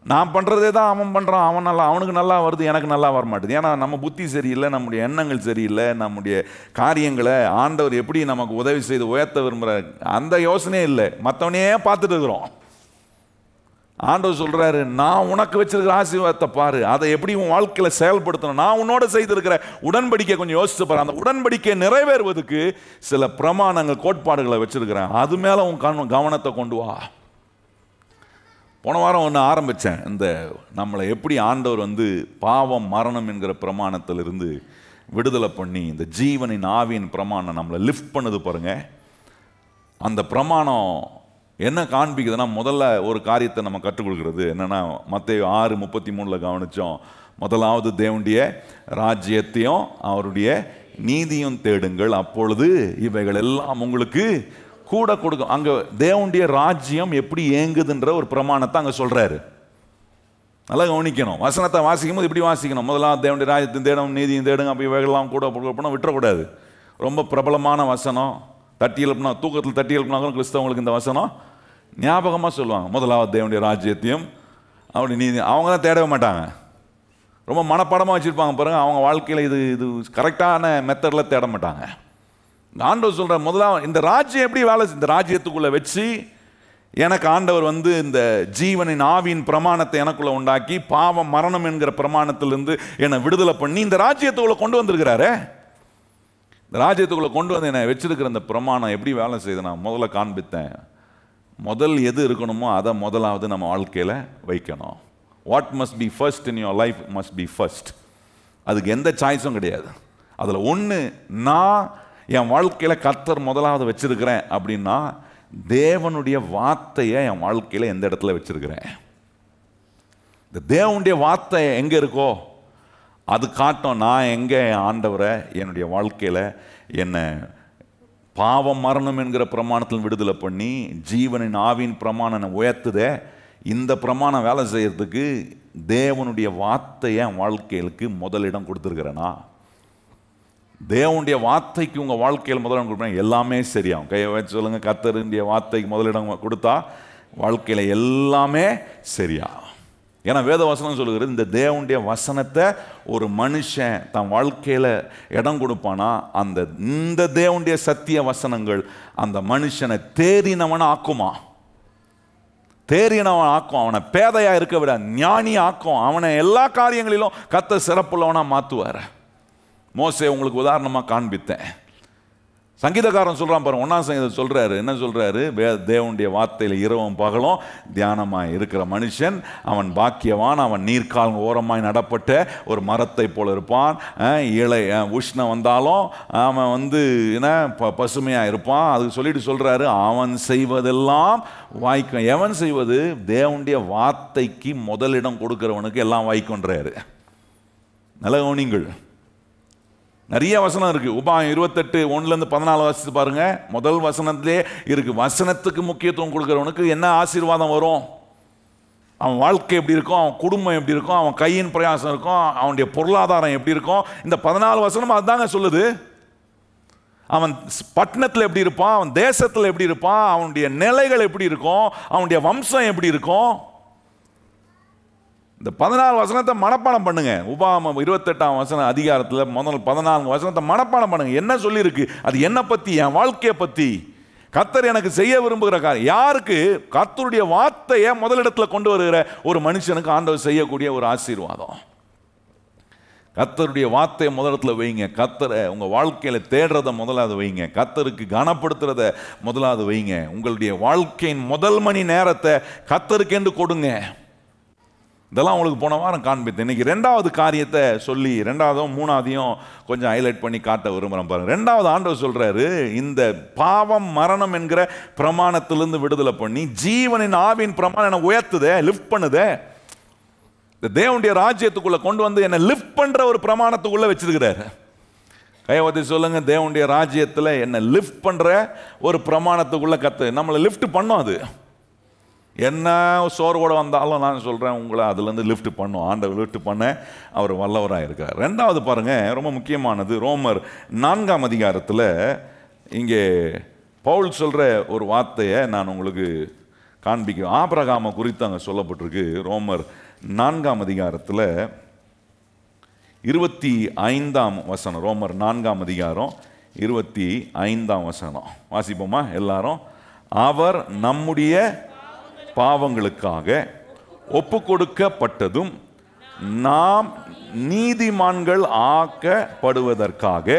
நான் பண்ணுறதே தான் அவன் பண்ணுறான், அவனுக்கு நல்லா வருது, எனக்கு நல்லா வர மாட்டுது. ஏன்னா நம்ம புத்தி சரியில்லை, நம்முடைய எண்ணங்கள் சரியில்லை, நம்முடைய காரியங்களை ஆண்டவர் எப்படி நமக்கு உதவி செய்து உயர்த்த விரும்புகிற அந்த யோசனையே இல்லை. மற்றவனையே பார்த்துட்டு இருக்கிறோம். ஆண்டவர் சொல்றாரு, நான் உனக்கு வச்சிருக்கிற ஆசீர்வாதத்தை பாரு, அதை எப்படி உன் வாழ்க்கையில செயல்படுத்தணும், நான் உன்னோட செய்திருக்கிற உடன்படிக்கை கொஞ்சம் யோசிச்சு பாரு. அந்த உடன்படிக்கை நிறைவேறுவதற்கு சில பிரமாணங்கள் கோட்பாடுகளை வச்சிருக்கிறேன், அது மேல உன் கவனத்தை கொண்டு வா. போன வாரம் ஒன்று ஆரம்பித்தேன், இந்த நம்மளை எப்படி ஆண்டவர் பாவம் மரணம் என்கிற பிரமாணத்திலிருந்து விடுதலை பண்ணி இந்த ஜீவனின் ஆவியின் பிரமாணம் நம்மளை லிஃப்ட் பண்ணுது பாருங்க. அந்த பிரமாணம் என்ன காண்பிக்குதுன்னா, முதல்ல ஒரு காரியத்தை நம்ம கற்றுக் கொடுக்கிறது என்னன்னா, மத்தேயு 6:33 கவனிச்சோம். முதலாவது தேவனுடைய ராஜ்யத்தையும் அவருடைய நீதியும் தேடுங்கள், அப்பொழுது இவைகள் எல்லாம் உங்களுக்கு கூட கொடுக்கும். அங்க தேவனுடைய ராஜ்யம் எப்படி இயங்குதுன்ற ஒரு பிரமாணத்தை அங்க சொல்றாரு. நல்லா கவனிக்கணும். வசனத்தை வாசிக்கும் போது இப்படி வாசிக்கணும், முதலாவது தேவனுடைய ராஜ்யத்தையும் தேடும் நீதியும் தேடுங்க, அப்போ இவைகள்லாம் கூட கொடுக்கணும், விட்டுறக்கூடாது. ரொம்ப பிரபலமான வசனம், தட்டி எழுப்பினா, தூக்கத்தில் தட்டி எழுப்பினாலும் கிறிஸ்தவங்களுக்கு இந்த வசனம் ஞாபகமாக சொல்லுவாங்க. முதலாவது தேவனுடைய ராஜ்யத்தையும் அப்படி நீதி, அவங்க தான் தேடவே மாட்டாங்க, ரொம்ப மனப்பாடமாக வச்சுருப்பாங்க பாருங்க. அவங்க வாழ்க்கையில் இது கரெக்டான மெத்தடில் தேட மாட்டாங்க. ஆண்டவர் சொல்கிற முதலாவது இந்த ராஜ்யம் எப்படி வேலை, இந்த ராஜ்யத்துக்குள்ளே வச்சு எனக்கு ஆண்டவர் இந்த ஜீவனின் ஆவியின் பிரமாணத்தை எனக்குள்ளே உண்டாக்கி பாவம் மரணம் என்கிற பிரமாணத்திலிருந்து என்னை விடுதலை பண்ணி இந்த ராஜ்யத்துக்குள்ளே கொண்டு வந்திருக்கிறாரே. இந்த ராஜ்யத்துக்குள்ளே கொண்டு வந்து என்னை வச்சிருக்கிற இந்த பிரமாணம் எப்படி வேலை செய்யுது நான் முதல்ல காண்பித்தேன். முதல் எது இருக்கணுமோ அதை முதலாவது நம்ம வாழ்க்கையில் வைக்கணும். What must be first in your life must be first. அதுக்கு எந்த சாய்ஸும் கிடையாது. அதில் ஒன்று, நான் என் வாழ்க்கையில் கர்த்தர் முதலாவது வச்சிருக்கிறேன் அப்படின்னா தேவனுடைய வார்த்தையை என் வாழ்க்கையில் எந்த இடத்துல வச்சிருக்கிறேன். இந்த தேவனுடைய வார்த்தை எங்கே இருக்கோ அது காட்டும் நான் எங்கே ஆண்டவரை என்னுடைய வாழ்க்கையில் என்னை பாவம் மரணம் என்கிற பிரமாணத்தில் விடுதலை பண்ணி ஜீவனின் ஆவியின் பிரமாணம் உயர்த்துதே. இந்த பிரமாணம் வேலை செய்யறதுக்கு தேவனுடைய வார்த்தையை என் வாழ்க்கைகளுக்கு முதலிடம் கொடுத்துருக்கிறேன்னா, தேவனுடைய வார்த்தைக்கு உங்கள் வாழ்க்கையில் முதலிடம் கொடுப்பேன், எல்லாமே சரியாகும். கையை வச்சு சொல்லுங்க, கர்த்தருடைய வார்த்தைக்கு முதலிடம் கொடுத்தா வாழ்க்கையில் எல்லாமே சரியாகும். ஏன்னா வேத வசனம் சொல்லுகிறது, இந்த தேவனுடைய வசனத்தை ஒரு மனுஷன் தன் வாழ்க்கையில் இடம் கொடுப்பானா, இந்த தேவனுடைய சத்திய வசனங்கள் அந்த மனுஷனை தேறினவனை ஆக்குமா, தேறினவன் ஆக்கும். அவனை பேதையா இருக்க விட ஞானி ஆக்கும். அவனை எல்லா காரியங்களிலும் கர்த்தர் சிறப்புள்ளவனா மாற்றுவார். மோசே உங்களுக்கு உதாரணமாக காண்பித்தேன். சங்கீதக்காரன் சொல்கிறான் பாருங்க, 1ஆம் சங்கீதம் சொல்கிறாரு, என்ன சொல்கிறாரு, தேவனுடைய வார்த்தையில் இரவும் பகலும் தியானமாய் இருக்கிற மனுஷன் அவன் பாக்கியவான். அவன் நீர்க்கால் ஓரமாய் நடப்பட்ட ஒரு மரத்தை போல இருப்பான். இலை உஷ்ணம் வந்தாலும் அவன் என்ன பசுமையாக இருப்பான். அதுக்கு சொல்லிட்டு சொல்கிறாரு, அவன் செய்வதெல்லாம் வாய்க்கும். எவன் செய்வது? தேவனுடைய வார்த்தைக்கு முதலிடம் கொடுக்கிறவனுக்கு எல்லாம் வாய்க்குன்றாரு. நல்ல கவனிங்கள். நிறைய வசனம் இருக்கு. உபாயம் 28:1-14 வாசித்து பாருங்க. முதல் வசனத்திலே இருக்கு, வசனத்துக்கு முக்கியத்துவம் கொடுக்கிறவனுக்கு என்ன ஆசீர்வாதம் வரும், அவன் வாழ்க்கை எப்படி இருக்கும், அவன் குடும்பம் எப்படி இருக்கும், அவன் கையின் பிரயாசம் இருக்கும், அவனுடைய பொருளாதாரம் எப்படி இருக்கும். இந்த 14 வசனம் அதுதாங்க சொல்லுது. அவன் பட்டணத்தில் எப்படி இருப்பான், அவன் தேசத்தில் எப்படி இருப்பான், அவனுடைய நிலைகள் எப்படி இருக்கும், அவனுடைய வம்சம் எப்படி இருக்கும். இந்த 14 வசனத்தை மனப்பாடம் பண்ணுங்க. உபாகமம் 28ஆம் வசன அதிகாரத்தில் முதல் 14 வசனத்தை மனப்பாடம் பண்ணுங்க. என்ன சொல்லியிருக்கு, அது என்ன பற்றி, என் வாழ்க்கையை பற்றி, கர்த்தர் எனக்கு செய்ய விரும்புகிற காரியம். யாருக்கு? கர்த்தருடைய வார்த்தையை முதலிடத்தில் கொண்டு வருகிற ஒரு மனுஷனுக்கு ஆண்டவர் செய்யக்கூடிய ஒரு ஆசீர்வாதம். கர்த்தருடைய வார்த்தையை முதலிடத்தில் வைங்க. கர்த்தரை உங்கள் வாழ்க்கையில் தேடுறதை முதலாவது வைங்க. கர்த்தருக்கு கனப்படுத்துறத முதலாவது வைங்க. உங்களுடைய வாழ்க்கையின் முதல் மணி நேரத்தை கர்த்தருக்கு என்று கொடுங்க. இதெல்லாம் உங்களுக்கு போன வாரம் காண்பித்தேன். இன்னைக்கு 2வது காரியத்தை சொல்லி 2வதும் 3வதையும் கொஞ்சம் ஹைலைட் பண்ணி காட்ட விரும்புகிறேன் பாருங்க. 2வது ஆண்டவர் சொல்றாரு, இந்த பாவம் மரணம் என்கிற பிரமாணத்திலிருந்து விடுதலை பண்ணி ஜீவனின் ஆவியின் பிரமாணம் என்னை உயர்த்துதே, லிஃப்ட் பண்ணுதே. இந்த தேவனுடைய ராஜ்யத்துக்குள்ள கொண்டு வந்து என்னை லிஃப்ட் பண்ற ஒரு பிரமாணத்துக்குள்ள வச்சிருக்கிறாரு. கையவத்தி சொல்லுங்க, தேவனுடைய ராஜ்யத்தில் என்னை லிஃப்ட் பண்ற ஒரு பிரமாணத்துக்குள்ள நம்மளை லிஃப்ட் பண்ணோம். அது என்ன சோர்வோடு வந்தாலும் நான் சொல்கிறேன், உங்களை அதுலேருந்து லிஃப்ட் பண்ணும். ஆண்டவர் லிஃப்ட் பண்ண அவர் வல்லவராக இருக்கார். 2வது பாருங்கள், ரொம்ப முக்கியமானது. ரோமர் 4ஆம் அதிகாரத்தில் இங்கே பவுல் சொல்கிற ஒரு வார்த்தையை நான் உங்களுக்கு காண்பிக்கிறேன். ஆபிரகாமை குறித்து அங்கே சொல்லப்பட்டிருக்கு. ரோமர் 4ஆம் அதிகாரத்தில் 25ஆம் வசனம். ரோமர் 4ஆம் அதிகாரம் 25ஆம் வசனம் வாசிப்போமா எல்லாரும்? அவர் நம்முடைய பாவங்களுக்காக ஒப்பு கொடுக்கப்பட்டதும் நாம் நீதிமான்கள் ஆக்கப்படுவதற்காக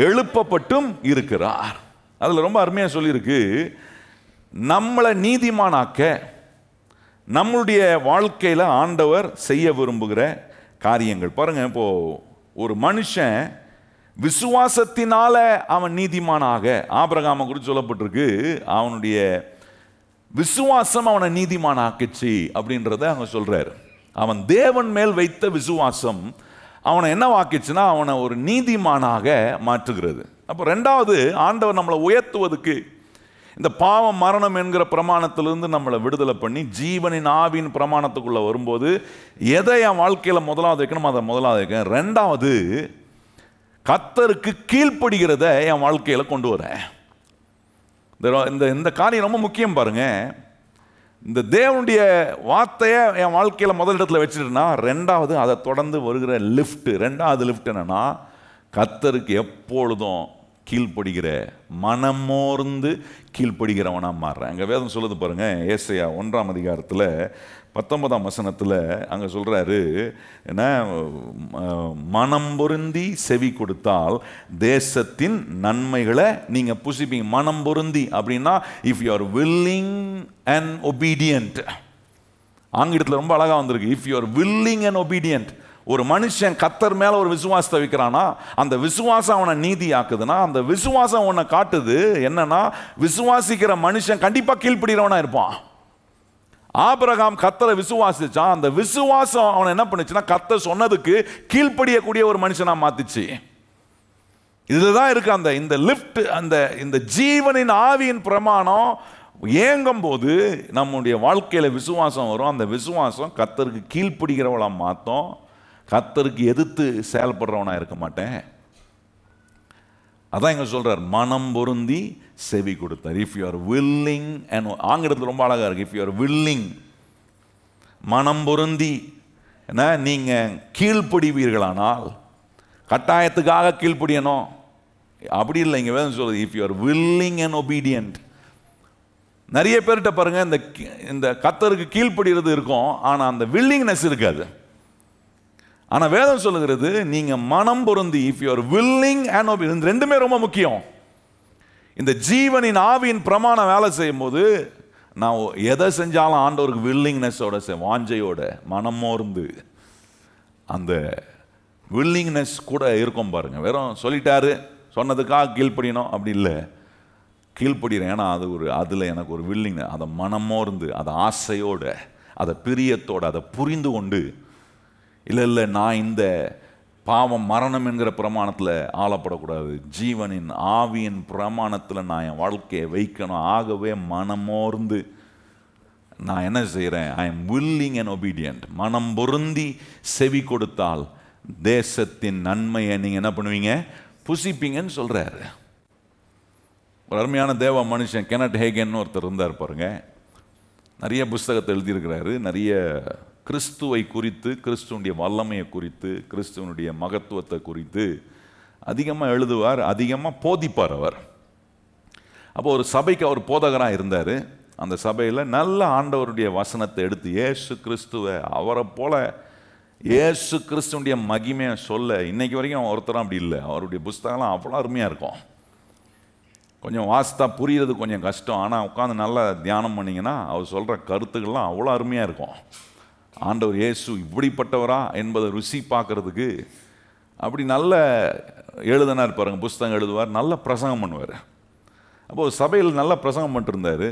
எழுப்பப்பட்டும் இருக்கிறார். அதில் ரொம்ப அருமையாக சொல்லியிருக்கு, நம்மளை நீதிமானாக்க நம்மளுடைய வாழ்க்கையில் ஆண்டவர் செய்ய விரும்புகிற காரியங்கள் பாருங்க. இப்போ ஒரு மனுஷன் விசுவாசத்தினால அவன் நீதிமானாக, ஆபிரகாமை குறித்து சொல்லப்பட்டிருக்கு, அவனுடைய விசுவாசம் அவனை நீதிமானாக்குச்சு அப்படின்றத அவங்க சொல்றாரு. அவன் தேவன் மேல் வைத்த விசுவாசம் அவனை என்ன வாக்கிச்சுன்னா அவனை ஒரு நீதிமானாக மாற்றுகிறது. அப்போ 2வது ஆண்டவர் நம்மளை உயர்த்துவதுக்கு இந்த பாவம் மரணம் என்கிற பிரமாணத்திலிருந்து நம்மளை விடுதலை பண்ணி ஜீவனின் ஆவியின் பிரமாணத்துக்குள்ள வரும்போது எதை என் வாழ்க்கையில் முதலாவது வைக்கணும் அதை முதலாவது வைக்க. 2வது கர்த்தருக்கு கீழ்ப்படுகிறத என் வாழ்க்கையில் கொண்டு வரேன். இந்த காரியம் ரொம்ப முக்கியம் பாருங்க. இந்த தேவனுடைய வார்த்தையை என் வாழ்க்கையில் முதலிடத்தில் வச்சுட்டுனா 2வது அதை தொடர்ந்து வருகிற லிஃப்ட். 2வது லிஃப்ட் என்னன்னா, கர்த்தருக்கு எப்பொழுதும் கீழ்ப்படுகிற, மனமோர்ந்து கீழ்ப்படுகிறவனா மாறுறேன். அங்கே வேதம் சொல்லுது பாருங்க, ஏசாயா 1ஆம் அதிகாரத்தில் 19ஆம் வசனத்தில் அங்கே சொல்கிறாரு, என்ன, மனம் பொருந்தி செவி கொடுத்தால் தேசத்தின் நன்மைகளை நீங்கள் புசிப்பீங்க. மனம் பொருந்தி அப்படின்னா if you are willing and obedient. ஆங்கிலத்தில் ரொம்ப அழகாக வந்திருக்கு, if you are willing and obedient. ஒரு மனுஷன் கர்த்தர் மேல ஒரு விசுவாசத்தை வைக்கிறானா, அந்த விசுவாசம் அவனை நீதி ஆக்குதுன்னா, அந்த விசுவாசம் உன்னை காட்டுது என்னன்னா, விசுவாசிக்கிற மனுஷன் கண்டிப்பா கீழ்ப்படுகிறவனா இருப்பான். ஆபிரகாம் கர்த்தரை விசுவாசிச்சான். அந்த விசுவாசம் அவனை என்ன பண்ணுச்சுன்னா, கர்த்தர் சொன்னதுக்கு கீழ்ப்படியக்கூடிய ஒரு மனுஷனா மாத்திச்சு. இதுதான் இருக்கு அந்த இந்த லிஃப்ட், இந்த ஜீவனின் ஆவியின் பிரமாணம் ஏங்கும் போது நம்முடைய வாழ்க்கையில விசுவாசம் வரும். அந்த விசுவாசம் கர்த்தருக்கு கீழ்ப்படுகிறவளா மாத்தோம். கர்த்தருக்கு எதிர்த்து செயல்படுறவனா இருக்க மாட்டேன். அதான் இங்க சொல்றார், மனம் பொருந்தி செவி கொடுத்தார். இஃப் யூ ஆர் வில்லிங், ஆங்கிலத்தில் ரொம்ப அழகா இருக்கு, இஃப் யூ ஆர் வில்லிங். மனம் பொருந்தி என்ன நீங்கள் கீழ்ப்படிவீர்களானால், கட்டாயத்துக்காக கீழ்ப்படியணும் அப்படி இல்லை. இங்கே வேதம் சொல்லுது, if you are willing and obedient. நிறைய பேர்கிட்ட பாருங்க இந்த கர்த்தருக்கு கீழ்ப்படிகிறது இருக்கும், ஆனால் அந்த வில்லிங்னஸ் இருக்காது. ஆனால் வேதம் சொல்லுகிறது நீங்கள் மனம் பொருந்தி, if you are willing and obedient, ரெண்டுமே ரொம்ப முக்கியம். இந்த ஜீவனின் ஆவியின் பிரமாணம் வேலை செய்யும் போது நான் எதை செஞ்சாலும் ஆண்டவருக்கு வில்லிங்னஸோட வாஞ்சையோட மனமோர்ந்து அந்த வில்லிங்னஸ் கூட இருக்கும் பாருங்க. வெறும் சொல்லிட்டாரு சொன்னதுக்காக கீழ்ப்படியணும் அப்படி இல்லை, கீழ்ப்படுகிறேன். ஏன்னா அதில் எனக்கு ஒரு வில்லிங், அதை மனமோர்ந்து, அதை ஆசையோட, அதை பிரியத்தோடு, அதை புரிந்து கொண்டு, இல்லை நான் இந்த பாவம் மரணம் என்கிற பிரமாணத்தில் ஆளப்படக்கூடாது, ஜீவனின் ஆவியின் பிரமாணத்தில் நான் என் வாழ்க்கையை வைக்கணும். ஆகவே மனமோர்ந்து நான் என்ன செய்கிறேன், I am willing and obedient. மனம் பொருந்தி செவி கொடுத்தால் தேசத்தின் நன்மையை நீங்கள் என்ன பண்ணுவீங்க, புசிப்பீங்கன்னு சொல்கிறாரு. ஒரு அருமையான தேவ மனுஷன் கெனட் ஹேகன் ஒருத்தர் இருந்தார் பாருங்க. நிறைய புஸ்தகத்தை எழுதியிருக்கிறாரு. நிறைய கிறிஸ்துவை குறித்து, கிறிஸ்துவனுடைய வல்லமையை குறித்து, கிறிஸ்துவனுடைய மகத்துவத்தை குறித்து அதிகமாக எழுதுவார், அதிகமாக போதிப்பார் அவர். அப்போ ஒரு சபைக்கு அவர் போதகராக இருந்தார். அந்த சபையில் நல்ல ஆண்டவருடைய வசனத்தை எடுத்து இயேசு கிறிஸ்துவை அவரை போல இயேசு கிறிஸ்துவனுடைய மகிமையை சொல்ல இன்னைக்கு வரைக்கும் ஒருத்தரும் அப்படி இல்லை. அவருடைய புஸ்தகம்லாம் அவ்வளோ அருமையாக இருக்கும். கொஞ்சம் வாசித்தா புரிகிறது கொஞ்சம் கஷ்டம், ஆனால் உட்காந்து நல்லா தியானம் பண்ணிங்கன்னா அவர் சொல்கிற கருத்துக்கள்லாம் அவ்வளோ அருமையாக இருக்கும். ஆண்டவர் இயேசு இப்படிப்பட்டவரா என்பதை ருசி பார்க்கறதுக்கு அப்படி நல்ல எழுதினார் பாருங்க. புஸ்தகம் எழுதுவார், நல்ல பிரசங்கம் பண்ணுவார். அப்போது சபையில் நல்ல பிரசங்கம் பண்ணிட்டுருந்தார்.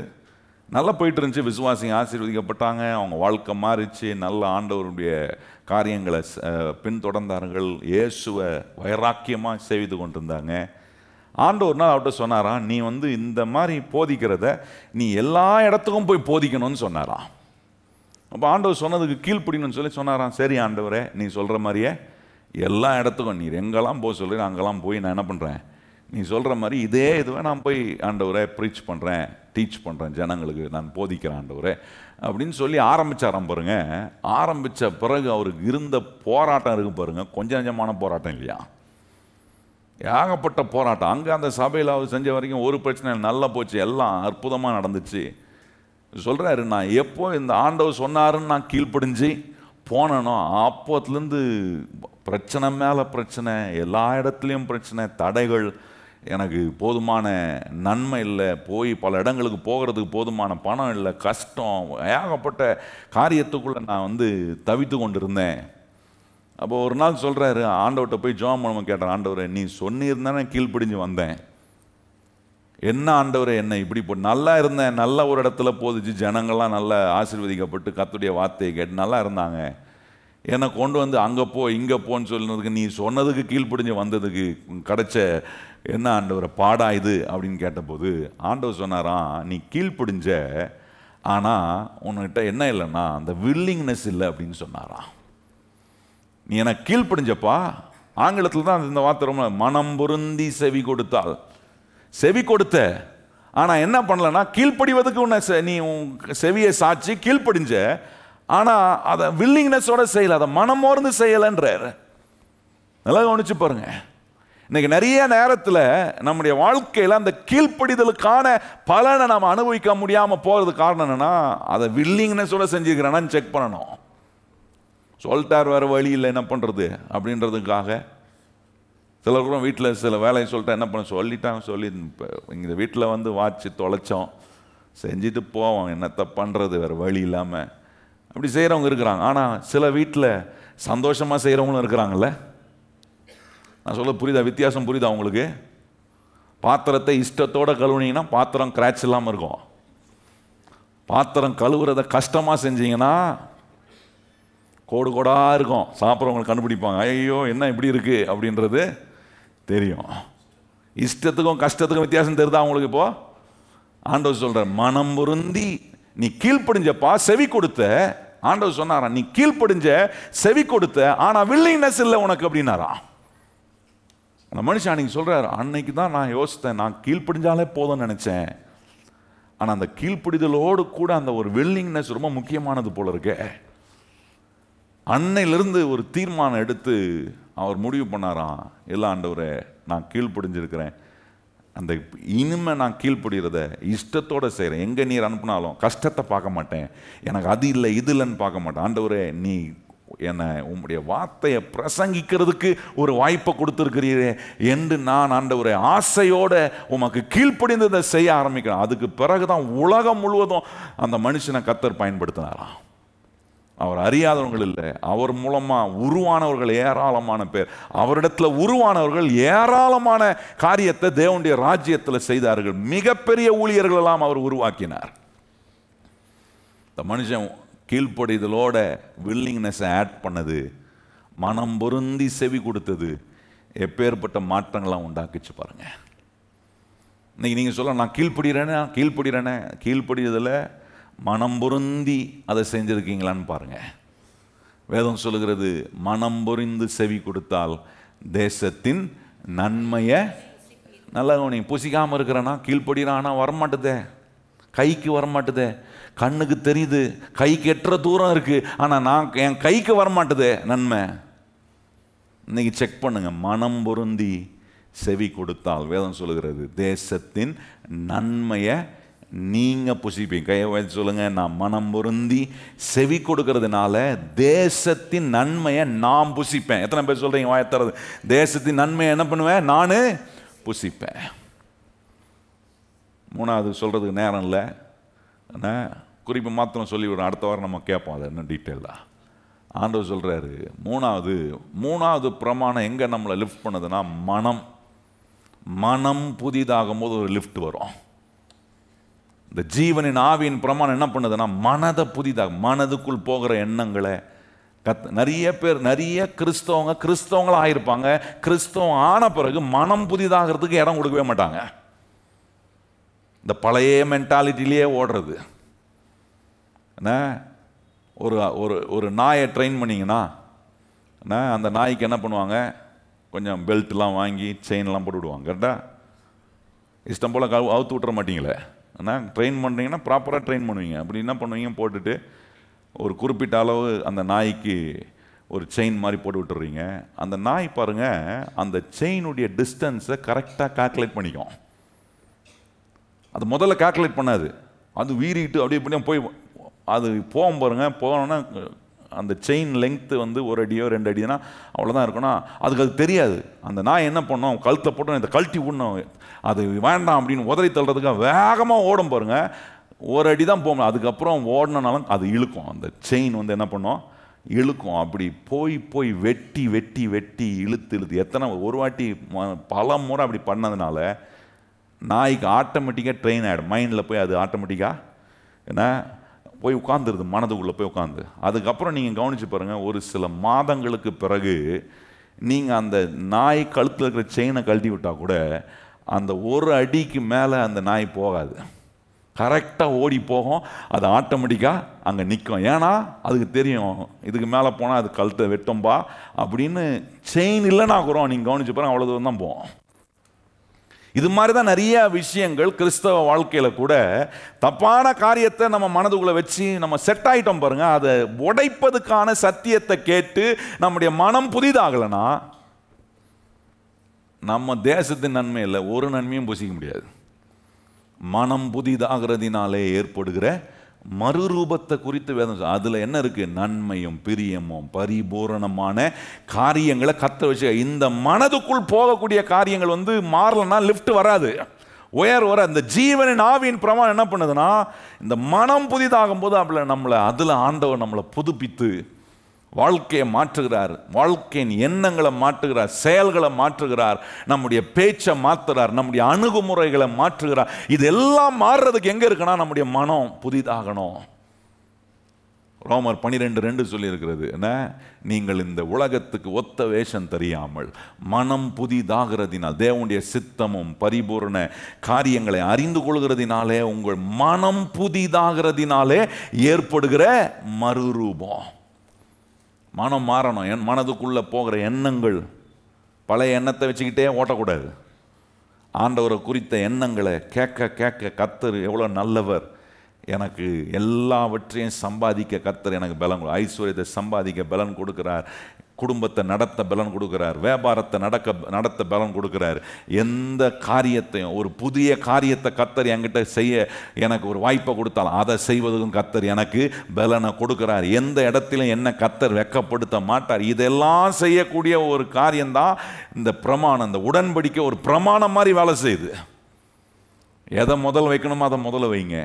நல்லா போயிட்டு இருந்துச்சு. விசுவாசிங்க ஆசீர்வதிக்கப்பட்டாங்க, அவங்க வாழ்க்கை மாறிச்சு, நல்ல ஆண்டவருடைய காரியங்களை பின்தொடர்ந்தார்கள், இயேசுவை வைராக்கியமாக செய்து கொண்டிருந்தாங்க. ஆண்டவர் நாள் அவர்கிட்ட சொன்னாராம், நீ இந்த மாதிரி போதிக்கிறத நீ எல்லா இடத்துக்கும் போய் போதிக்கணும்னு சொன்னாராம். அப்போ ஆண்டவர் சொன்னதுக்கு கீழ்ப்படின்னு சொல்லி சொன்னாராம். சரி ஆண்டவரே, நீ சொல்கிற மாதிரியே எல்லா இடத்துக்கும் நீர் எங்கெல்லாம் போக சொல்லி அங்கெல்லாம் போய் நான் என்ன பண்ணுறேன், நீ சொல்கிற மாதிரி இதே இதுவே நான் போய் ஆண்டவரை ப்ரீச் பண்ணுறேன், டீச் பண்ணுறேன், ஜனங்களுக்கு நான் போதிக்கிறேன் ஆண்டவரே அப்படின்னு சொல்லி ஆரம்பித்தாராம் பாருங்க. ஆரம்பித்த பிறகு அவருக்கு இருந்த போராட்டம் இருக்கு பாருங்க, கொஞ்சம் கொஞ்சமான போராட்டம் இல்லையா, ஏகப்பட்ட போராட்டம். அங்கே அந்த சபையில் அவர் செஞ்ச வரைக்கும் ஒரு பிரச்சனை நல்லா போச்சு, எல்லாம் அற்புதமாக நடந்துச்சு. சொல்கிறாரு, நான் எப்போ இந்த ஆண்டவர் சொன்னாருன்னு நான் கீழ்ப்படிஞ்சு போனனோ அப்போத்துலேருந்து பிரச்சனை மேலே பிரச்சனை, எல்லா இடத்துலையும் பிரச்சனை, தடைகள், எனக்கு போதுமான நன்மை இல்லை, போய் பல இடங்களுக்கு போகிறதுக்கு போதுமான பணம் இல்லை, கஷ்டம், ஏகப்பட்ட காரியத்துக்குள்ளே நான் தவித்து கொண்டு இருந்தேன். அப்போ ஒரு நாள் சொல்கிறாரு, ஆண்டவர்கிட்ட போய் ஜெபம் பண்ண கேட்டார், ஆண்டவரை நீ சொன்னிருந்தானே கீழ்ப்படிஞ்சு வந்தேன், என்ன ஆண்டவரை என்ன இப்படி நல்லா இருந்தேன், நல்ல ஒரு இடத்துல போதிச்சு, ஜனங்கள்லாம் நல்லா ஆசீர்வதிக்கப்பட்டு கர்த்தருடைய வார்த்தையை கேட்டு நல்லா இருந்தாங்க, என்னை கொண்டு அங்கே போ இங்கே போன்னு சொன்னதுக்கு நீ சொன்னதுக்கு கீழ்ப்படிஞ்சு வந்ததுக்கு கிடைச்ச என்ன ஆண்டவரை பாடா இது அப்படின்னு கேட்டபோது ஆண்டவர் சொன்னாராம், நீ கீழ்ப்படிஞ்ச, ஆனால் உன்கிட்ட என்ன இல்லைன்னா அந்த வில்லிங்னஸ் இல்லை அப்படின்னு சொன்னாராம். நீ எனக்கு கீழ்ப்படிஞ்சப்பா, ஆங்கிலத்தில் தான் இந்த வார்த்தை ரொம்ப, மனம் பொருந்தி செவி கொடுத்தால், செவி கொடுத்த, ஆனால் என்ன பண்ணலன்னா கீழ்ப்படிவதுக்கு உன்னை நீ செவியை சாட்சி கீழ்ப்படிஞ்ச, ஆனால் அதை வில்லிங்னஸோட செய்யலை, அதை மனமோர்ந்து செய்யலைன்றார். நல்லா கவனிச்சு பாருங்க. இன்னைக்கு நிறைய நேரத்தில் நம்முடைய வாழ்க்கையில் அந்த கீழ்ப்படிதலுக்கான பலனை நாம் அனுபவிக்க முடியாமல் போகிறது காரணம் என்னன்னா, அதை வில்லிங்னஸோட செஞ்சுக்கிறேன்னு செக் பண்ணணும். சொல்லிட்டார் வேறு வழி இல்லை, என்ன பண்ணுறது அப்படின்றதுக்காக சிலருக்கும் வீட்டில் சில வேலையை சொல்லிட்டா என்ன பண்ண சொல்லிட்டாங்க, சொல்லி இந்த வீட்டில் வாட்சி தொலைச்சோம், செஞ்சுட்டு போவோம், என்னத்தை பண்ணுறது வேறு வழி இல்லாமல் அப்படி செய்கிறவங்க இருக்கிறாங்க. ஆனால் சில வீட்டில் சந்தோஷமாக செய்கிறவங்களும் இருக்கிறாங்கல்ல. நான் சொல்ல புரியுதா, வித்தியாசம் புரியுதா உங்களுக்கு? பாத்திரத்தை இஷ்டத்தோடு கழுவுனீங்கன்னா பாத்திரம் கிராச் இல்லாமல் இருக்கும். பாத்திரம் கழுவுறத கஷ்டமாக செஞ்சீங்கன்னா கோடு கோடாக இருக்கும், சாப்பிட்றவங்களுக்கு கண்டுபிடிப்பாங்க, ஐயோ என்ன இப்படி இருக்குது அப்படின்றது தெரியும். இஷ்டத்துக்கும் கஷ்டத்துக்கும் வித்தியாசம் தெரியுதா அவங்களுக்கு? இப்போ ஆண்டவர் சொல்ற, மனம் பொருந்தி நீ கீழ்ப்படிஞ்சப்பா, செவி கொடுத்த. ஆண்டவர் சொன்னாரா, நீ கீழ்ப்படிஞ்ச, செவி கொடுத்த, ஆனா வில்லிங்னஸ் இல்லை உனக்கு அப்படின்னாரா. அந்த மனுஷன் அன்னைக்கு சொல்றாரு, அன்னைக்கு தான் நான் யோசித்தேன், நான் கீழ்ப்படிஞ்சாலே போதும்னு நினைச்சேன், ஆனா அந்த கீழ்ப்படிதலோடு கூட அந்த ஒரு வில்லிங்னஸ் ரொம்ப முக்கியமானது போல இருக்கு. அன்னையிலிருந்து ஒரு தீர்மானம் எடுத்து அவர் முடிவு பண்ணாராம், இல்லை ஆண்டவரே நான் கீழ்ப்படிஞ்சிருக்கிறேன், அந்த இனிமே நான் கீழ்ப்படுகிறத இஷ்டத்தோடு செய்கிறேன், எங்கே நீர் அனுப்பினாலும் கஷ்டத்தை பார்க்க மாட்டேன், எனக்கு அது இல்லை இது இல்லைன்னு பார்க்க மாட்டேன், ஆண்டவரே நீ என்னை உம்முடைய வார்த்தையை பிரசங்கிக்கிறதுக்கு ஒரு வாய்ப்பை கொடுத்துருக்கிறீரே என்று நான் ஆண்டவரே ஆசையோட உமக்கு கீழ்ப்படிந்ததை செய்ய ஆரம்பிக்கிறேன். அதுக்கு பிறகுதான் உலகம் முழுவதும் அந்த மனுஷனை கர்த்தர் பயன்படுத்தினாராம். அவர் அறியாதவர்கள் இல்லை, அவர் மூலமாக உருவானவர்கள் ஏராளமான பேர், அவரிடத்துல உருவானவர்கள் ஏராளமான காரியத்தை தேவனுடைய ராஜ்யத்தில் செய்தார்கள். மிகப்பெரிய ஊழியர்கள் எல்லாம் அவர் உருவாக்கினார். இந்த மனுஷன் கீழ்ப்படிதலோட வில்லிங்னஸை ஆட் பண்ணது, மனம் பொருந்தி செவி கொடுத்தது, எப்பேற்பட்ட மாற்றங்கள்லாம் உண்டாக்கிச்சு பாருங்க. இன்னைக்கு நீங்கள் சொல்ல நான் கீழ்ப்படுகிறேனே, கீழ்ப்படிதலை மனம் பொருந்தி அதை செஞ்சுருக்கீங்களான்னு பாருங்கள். வேதம் சொல்லுகிறது, மனம் பொரிந்து செவி கொடுத்தால் தேசத்தின் நன்மையை நல்லா நீ புசிக்காமல் இருக்கிறனா, கீழ்ப்படுகிறானா வரமாட்டுதே, கைக்கு வரமாட்டுதே, கண்ணுக்கு தெரியுது, கைக்கு எட்டுற தூரம் இருக்குது, ஆனால் நான் என் கைக்கு வரமாட்டுதே நன்மை. இன்னைக்கு செக் பண்ணுங்க, மனம் பொருந்தி செவி கொடுத்தால் வேதம் சொல்லுகிறது தேசத்தின் நன்மையை நீங்க புசிப்பீங்க. கையை வச்சு சொல்லுங்க, நான் மனம் பொருந்தி செவி கொடுக்கறதுனால தேசத்தின் நன்மையை நான் புசிப்பேன். எத்தனை பேர் சொல்றீங்க வாயத்தறது? தேசத்தின் நன்மையை என்ன பண்ணுவேன்? நான் புசிப்பேன். மூணாவது சொல்றதுக்கு நேரம் இல்லை, குறிப்பு மாத்திரம் சொல்லிவிடும், அடுத்த வாரம் நம்ம கேட்போம் அதை இன்னும் டீட்டெயிலாக. ஆண்டவர் சொல்றாரு, மூணாவது பிரமாணம் எங்க நம்மளை லிஃப்ட் பண்ணுதுன்னா, மனம் புதிதாகும் போது ஒரு லிஃப்ட் வரும். இந்த ஜீவனின் ஆவியின் பிரமாணம் என்ன பண்ணுதுன்னா, மனதை புதிதாக, மனதுக்குள் போகிற எண்ணங்களை நிறைய கிறிஸ்தவங்களா ஆயிருப்பாங்க, கிறிஸ்தவம் ஆன பிறகு மனம் புதிதாகிறதுக்கு இடம் கொடுக்கவே மாட்டாங்க. இந்த பழைய மென்டாலிட்டிலேயே ஓடுறது. ஒரு நாயை ட்ரெயின் பண்ணிங்கன்னா அந்த நாய்க்கு என்ன பண்ணுவாங்க, கொஞ்சம் பெல்ட்லாம் வாங்கி செயின்லாம் போட்டு விடுவாங்க. கரெக்டாக இஷ்டம் போல் அவுத்து விட்டுற மாட்டீங்களே. ஆனால் ட்ரெயின் பண்ணுறீங்கன்னா ப்ராப்பராக ட்ரெயின் பண்ணுவீங்க. அப்படி என்ன பண்ணுவீங்க, போட்டுட்டு ஒரு குறிப்பிட்ட அளவு அந்த நாய்க்கு ஒரு செயின் மாதிரி போட்டு விட்டுறீங்க. அந்த நாய் பாருங்கள், அந்த செயினுடைய டிஸ்டன்ஸை கரெக்டாக கால்குலேட் பண்ணிக்கும். அது முதல்ல கால்குலேட் பண்ணாது, அது வீறிட்டு அப்படியே இப்படியே போய் அது போகும் பாருங்க. போனோன்னா அந்த செயின் லெங்க்த்து வந்து 1 அடியோ 2 அடினா அவ்வளோதான் இருக்குன்னா அதுக்கு அது தெரியாது. அந்த நாய் என்ன பண்ணோம், கழுத்தை போட்டோம், இந்த கழட்டி விடணும், அது வேண்டாம் அப்படின்னு உதறி தள்ளுறதுக்காக வேகமாக ஓடும் பாருங்க. 1 அடி தான் போகும், அதுக்கப்புறம் ஓடினாலும் அது இழுக்கும். அந்த செயின் வந்து என்ன பண்ணோம், இழுக்கும். அப்படி போய் வெட்டி வெட்டி வெட்டி இழுத்து எத்தனை ஒரு வாட்டி பல முறை அப்படி பண்ணதுனால நாய்க்கு ஆட்டோமேட்டிக்காக ட்ரெயின் ஆகிடும். மைண்டில் போய் அது ஆட்டோமேட்டிக்காக என்ன போய் உட்காந்துருது, மனதுக்குள்ளே போய் உட்காந்து. அதுக்கப்புறம் நீங்கள் கவனித்து பாருங்கள், ஒரு சில மாதங்களுக்கு பிறகு நீங்கள் அந்த நாய் கழுத்தில் இருக்கிற செயினை கழட்டி விட்டால் கூட அந்த 1 அடிக்கு மேலே அந்த நாய் போகாது, கரெக்டாக ஓடி போகும். அது ஆட்டோமேட்டிக்காக அங்கே நிற்கும். ஏன்னா அதுக்கு தெரியும், இதுக்கு மேலே போனால் அது கழுத்தை வெட்டம்பா அப்படின்னு. செயின் இல்லைன்னா கூட நீங்கள் கவனித்து பாருங்கள், அவ்வளோ தூரம் தான் போகும். இது மாதிரி தான் நிறைய விஷயங்கள் கிறிஸ்தவ வாழ்க்கையில் கூட தப்பான காரியத்தை நம்ம மனதுக்குள்ளே வச்சு நம்ம செட் ஆகிட்டோம் பாருங்க. அதை உடைப்பதுக்கான சத்தியத்தை கேட்டு நம்முடைய மனம் புதிதாகலைன்னா நம்ம தேசத்தின் நன்மை இல்லை, ஒரு நன்மையும் புசிக்க முடியாது. மனம் புதிதாகிறதினாலே ஏற்படுகிற மறுரூபத்தை குறித்து வேதம் அதில் என்ன இருக்கு, நன்மையும் பிரியமும் பரிபூரணமான காரியங்களை கத்த வச்சு. இந்த மனதுக்குள் போகக்கூடிய காரியங்கள் வந்து மாறலன்னா லிஃப்ட் வராது, உயர் வர. இந்த ஜீவனின் ஆவியின் பிரமாணம் என்ன பண்ணுதுன்னா, இந்த மனம் புதிதாகும் போது அதில் ஆண்டவர் நம்மளை புதுப்பித்து வாழ்க்கையை மாற்றுகிறார், வாழ்க்கையின் எண்ணங்களை மாற்றுகிறார், செயல்களை மாற்றுகிறார், நம்முடைய பேச்சை மாற்றுகிறார், நம்முடைய அணுகுமுறைகளை மாற்றுகிறார். இதெல்லாம் மாறுறதுக்கு எங்கே இருக்குன்னா நம்முடைய மனம் புதிதாகணும். ரோமர் 12:2 சொல்லியிருக்கிறது என்ன, நீங்கள் இந்த உலகத்துக்கு ஒத்த வேஷம் தெரியாமல் மனம் புதிதாகிறதினால் தேவனுடைய சித்தமும் பரிபூர்ண காரியங்களை அறிந்து கொள்கிறதினாலே, உங்கள் மனம் புதிதாகிறதினாலே ஏற்படுகிற மறுரூபம். மனம் மாறணும். என் மனதுக்குள்ளே போகிற எண்ணங்கள், பழைய எண்ணத்தை வச்சுக்கிட்டே ஓட்டக்கூடாது. ஆண்டவரை குறித்த எண்ணங்களை கேட்க கேட்க கர்த்தர் எவ்வளோ நல்லவர், எனக்கு எல்லாவற்றையும் சம்பாதிக்க கர்த்தர் எனக்கு பலன், ஐஸ்வர்யத்தை சம்பாதிக்க பலன் கொடுக்கிறார், குடும்பத்தை நடத்த பலன் கொடுக்கிறார், வியாபாரத்தை நடத்த பலன் கொடுக்கிறார். எந்த காரியத்தையும், ஒரு புதிய காரியத்தை கர்த்தர் என்கிட்ட செய்ய எனக்கு ஒரு வாய்ப்பை கொடுத்தாலும் அதை செய்வதுக்கும் கர்த்தர் எனக்கு பலனை கொடுக்கிறார். எந்த இடத்திலும் என்ன கர்த்தர் வெட்கப்படுத்த மாட்டார். இதெல்லாம் செய்யக்கூடிய ஒரு காரியம்தான் இந்த பிரமாணம். இந்த உடன்படிக்கை ஒரு பிரமாணம் மாதிரி வேலை செய்யுது. எதை முதல் வைக்கணுமோ அதை முதல்ல வைங்க.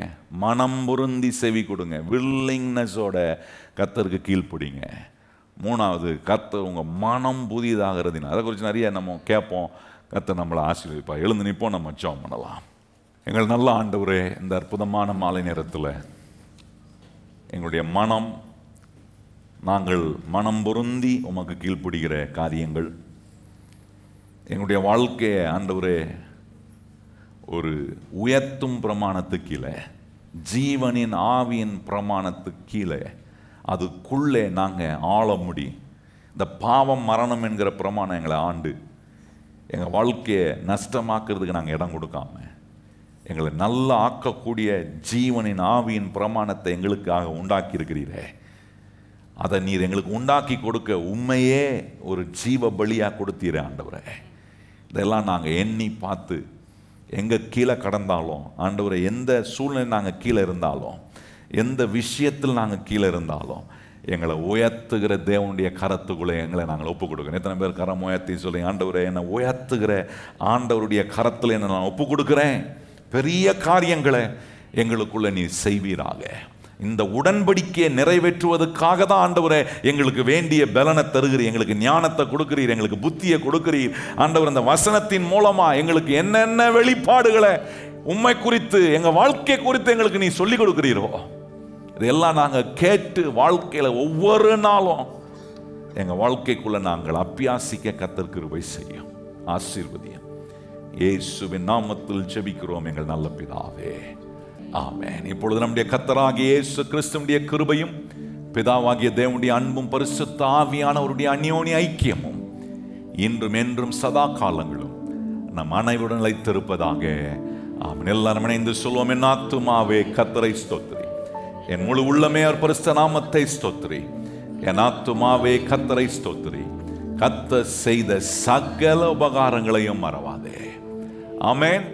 மனம் பொருந்தி செவி கொடுங்க, வில்லிங்னஸோட கர்த்தருக்கு கீழ்ப்படிங்க. மூணாவது, கர்த்தர் உங்கள் மனம் புதியதாகிறதுனா, அதை குறித்து நிறைய நம்ம கேட்போம். கர்த்தர் நம்மளை ஆசீர்வதிப்பா. எழுந்து நிற்போம், நம்ம ஜெபம் பண்ணலாம். எங்கள் நல்ல ஆண்டவரே, இந்த அற்புதமான மாலை நேரத்தில் எங்களுடைய மனம், நாங்கள் மனம் பொருந்தி உமக்கு கீழ்ப்படுகிற காரியங்கள், எங்களுடைய வாழ்க்கையை ஆண்டவரே ஒரு உயர்த்தும் பிரமாணத்துக்கு கீழே, ஜீவனின் ஆவியின் பிரமாணத்துக்கு கீழே, அதுக்குள்ளே நாங்கள் ஆள முடியும். இந்த பாவம் மரணம் என்கிற பிரமாணம் எங்களை ஆண்டு எங்கள் வாழ்க்கையை நஷ்டமாக்குறதுக்கு நாங்கள் இடம் கொடுக்காம, எங்களை நல்லா ஆக்கக்கூடிய ஜீவனின் ஆவியின் பிரமாணத்தை எங்களுக்காக உண்டாக்கி இருக்கிறீரே, அதை நீர் எங்களுக்கு உண்டாக்கி கொடுக்க உண்மையே ஒரு ஜீவ பலியாக கொடுத்தீரே ஆண்டவரே. இதெல்லாம் நாங்கள் எண்ணி பார்த்து எங்கே கீழே கடந்தாலும் ஆண்டவரை, எந்த சூழ்நிலை நாங்கள் கீழே இருந்தாலும், எந்த விஷயத்தில் நாங்கள் கீழே இருந்தாலும், எங்களை உயர்த்துகிற தேவனுடைய கரத்துக்குள்ளே எங்களை நாங்கள் ஒப்பு கொடுக்குறோம். எத்தனை பேர் கரம் உயர்த்தி சொல்லி, ஆண்டவரை என்னை உயர்த்துகிற ஆண்டவருடைய கரத்தில் என்னை நான் ஒப்பு கொடுக்குறேன், பெரிய காரியங்களை எங்களுக்குள்ளே நீ செய்வீராக. இந்த உடன்படிக்கையை நிறைவேற்றுவதற்காக தான் ஆண்டவரே எங்களுக்கு வேண்டிய பலனை தருகிறீர், எங்களுக்கு ஞானத்தை கொடுக்கிறீர், எங்களுக்கு புத்தியை கொடுக்கிறீர் ஆண்டவர். அந்த வசனத்தின் மூலமா எங்களுக்கு என்னென்ன வெளிப்பாடுகளை உம்மை குறித்து, எங்கள் வாழ்க்கை குறித்து எங்களுக்கு நீ சொல்லிக் கொடுக்கிறீரோ, இதெல்லாம் நாங்கள் கேட்டு வாழ்க்கையில் ஒவ்வொரு நாளும் எங்கள் வாழ்க்கைக்குள்ள நாங்கள் அபியாசிக்க கர்த்தர் கிருபை செய்யும். ஆசீர்வதியும். இயேசுவின் நாமத்தில் ஜெபிக்கிறோம் எங்கள் நல்ல பிதாவே, ஆமென். இப்பொழுது நம்முடைய கர்த்தராகிய இயேசு கிறிஸ்துவினுடைய கிருபையும் பிதாவாகிய தேவனுடைய அன்பும் பரிசுத்த ஆவியானவருடைய அந்யோன்ய ஐக்கியமும் இன்றும் என்றும் சதா காலங்களும் நம் அனைவருடன் நிலைத்திருப்பதாக. ஆமென். எல்லாரும் இணைந்து சொல்வோம். என் ஆத்துமாவே கர்த்தரை ஸ்தோத்திரி, என் முழு உள்ளமே அவர் பரிசுத்த நாமத்தை ஸ்தோத்திரி. என் ஆத்துமாவே கர்த்தரை ஸ்தோத்திரி, கர்த்தர் செய்த சகல உபகாரங்களையும் மறவாதே. ஆமென்.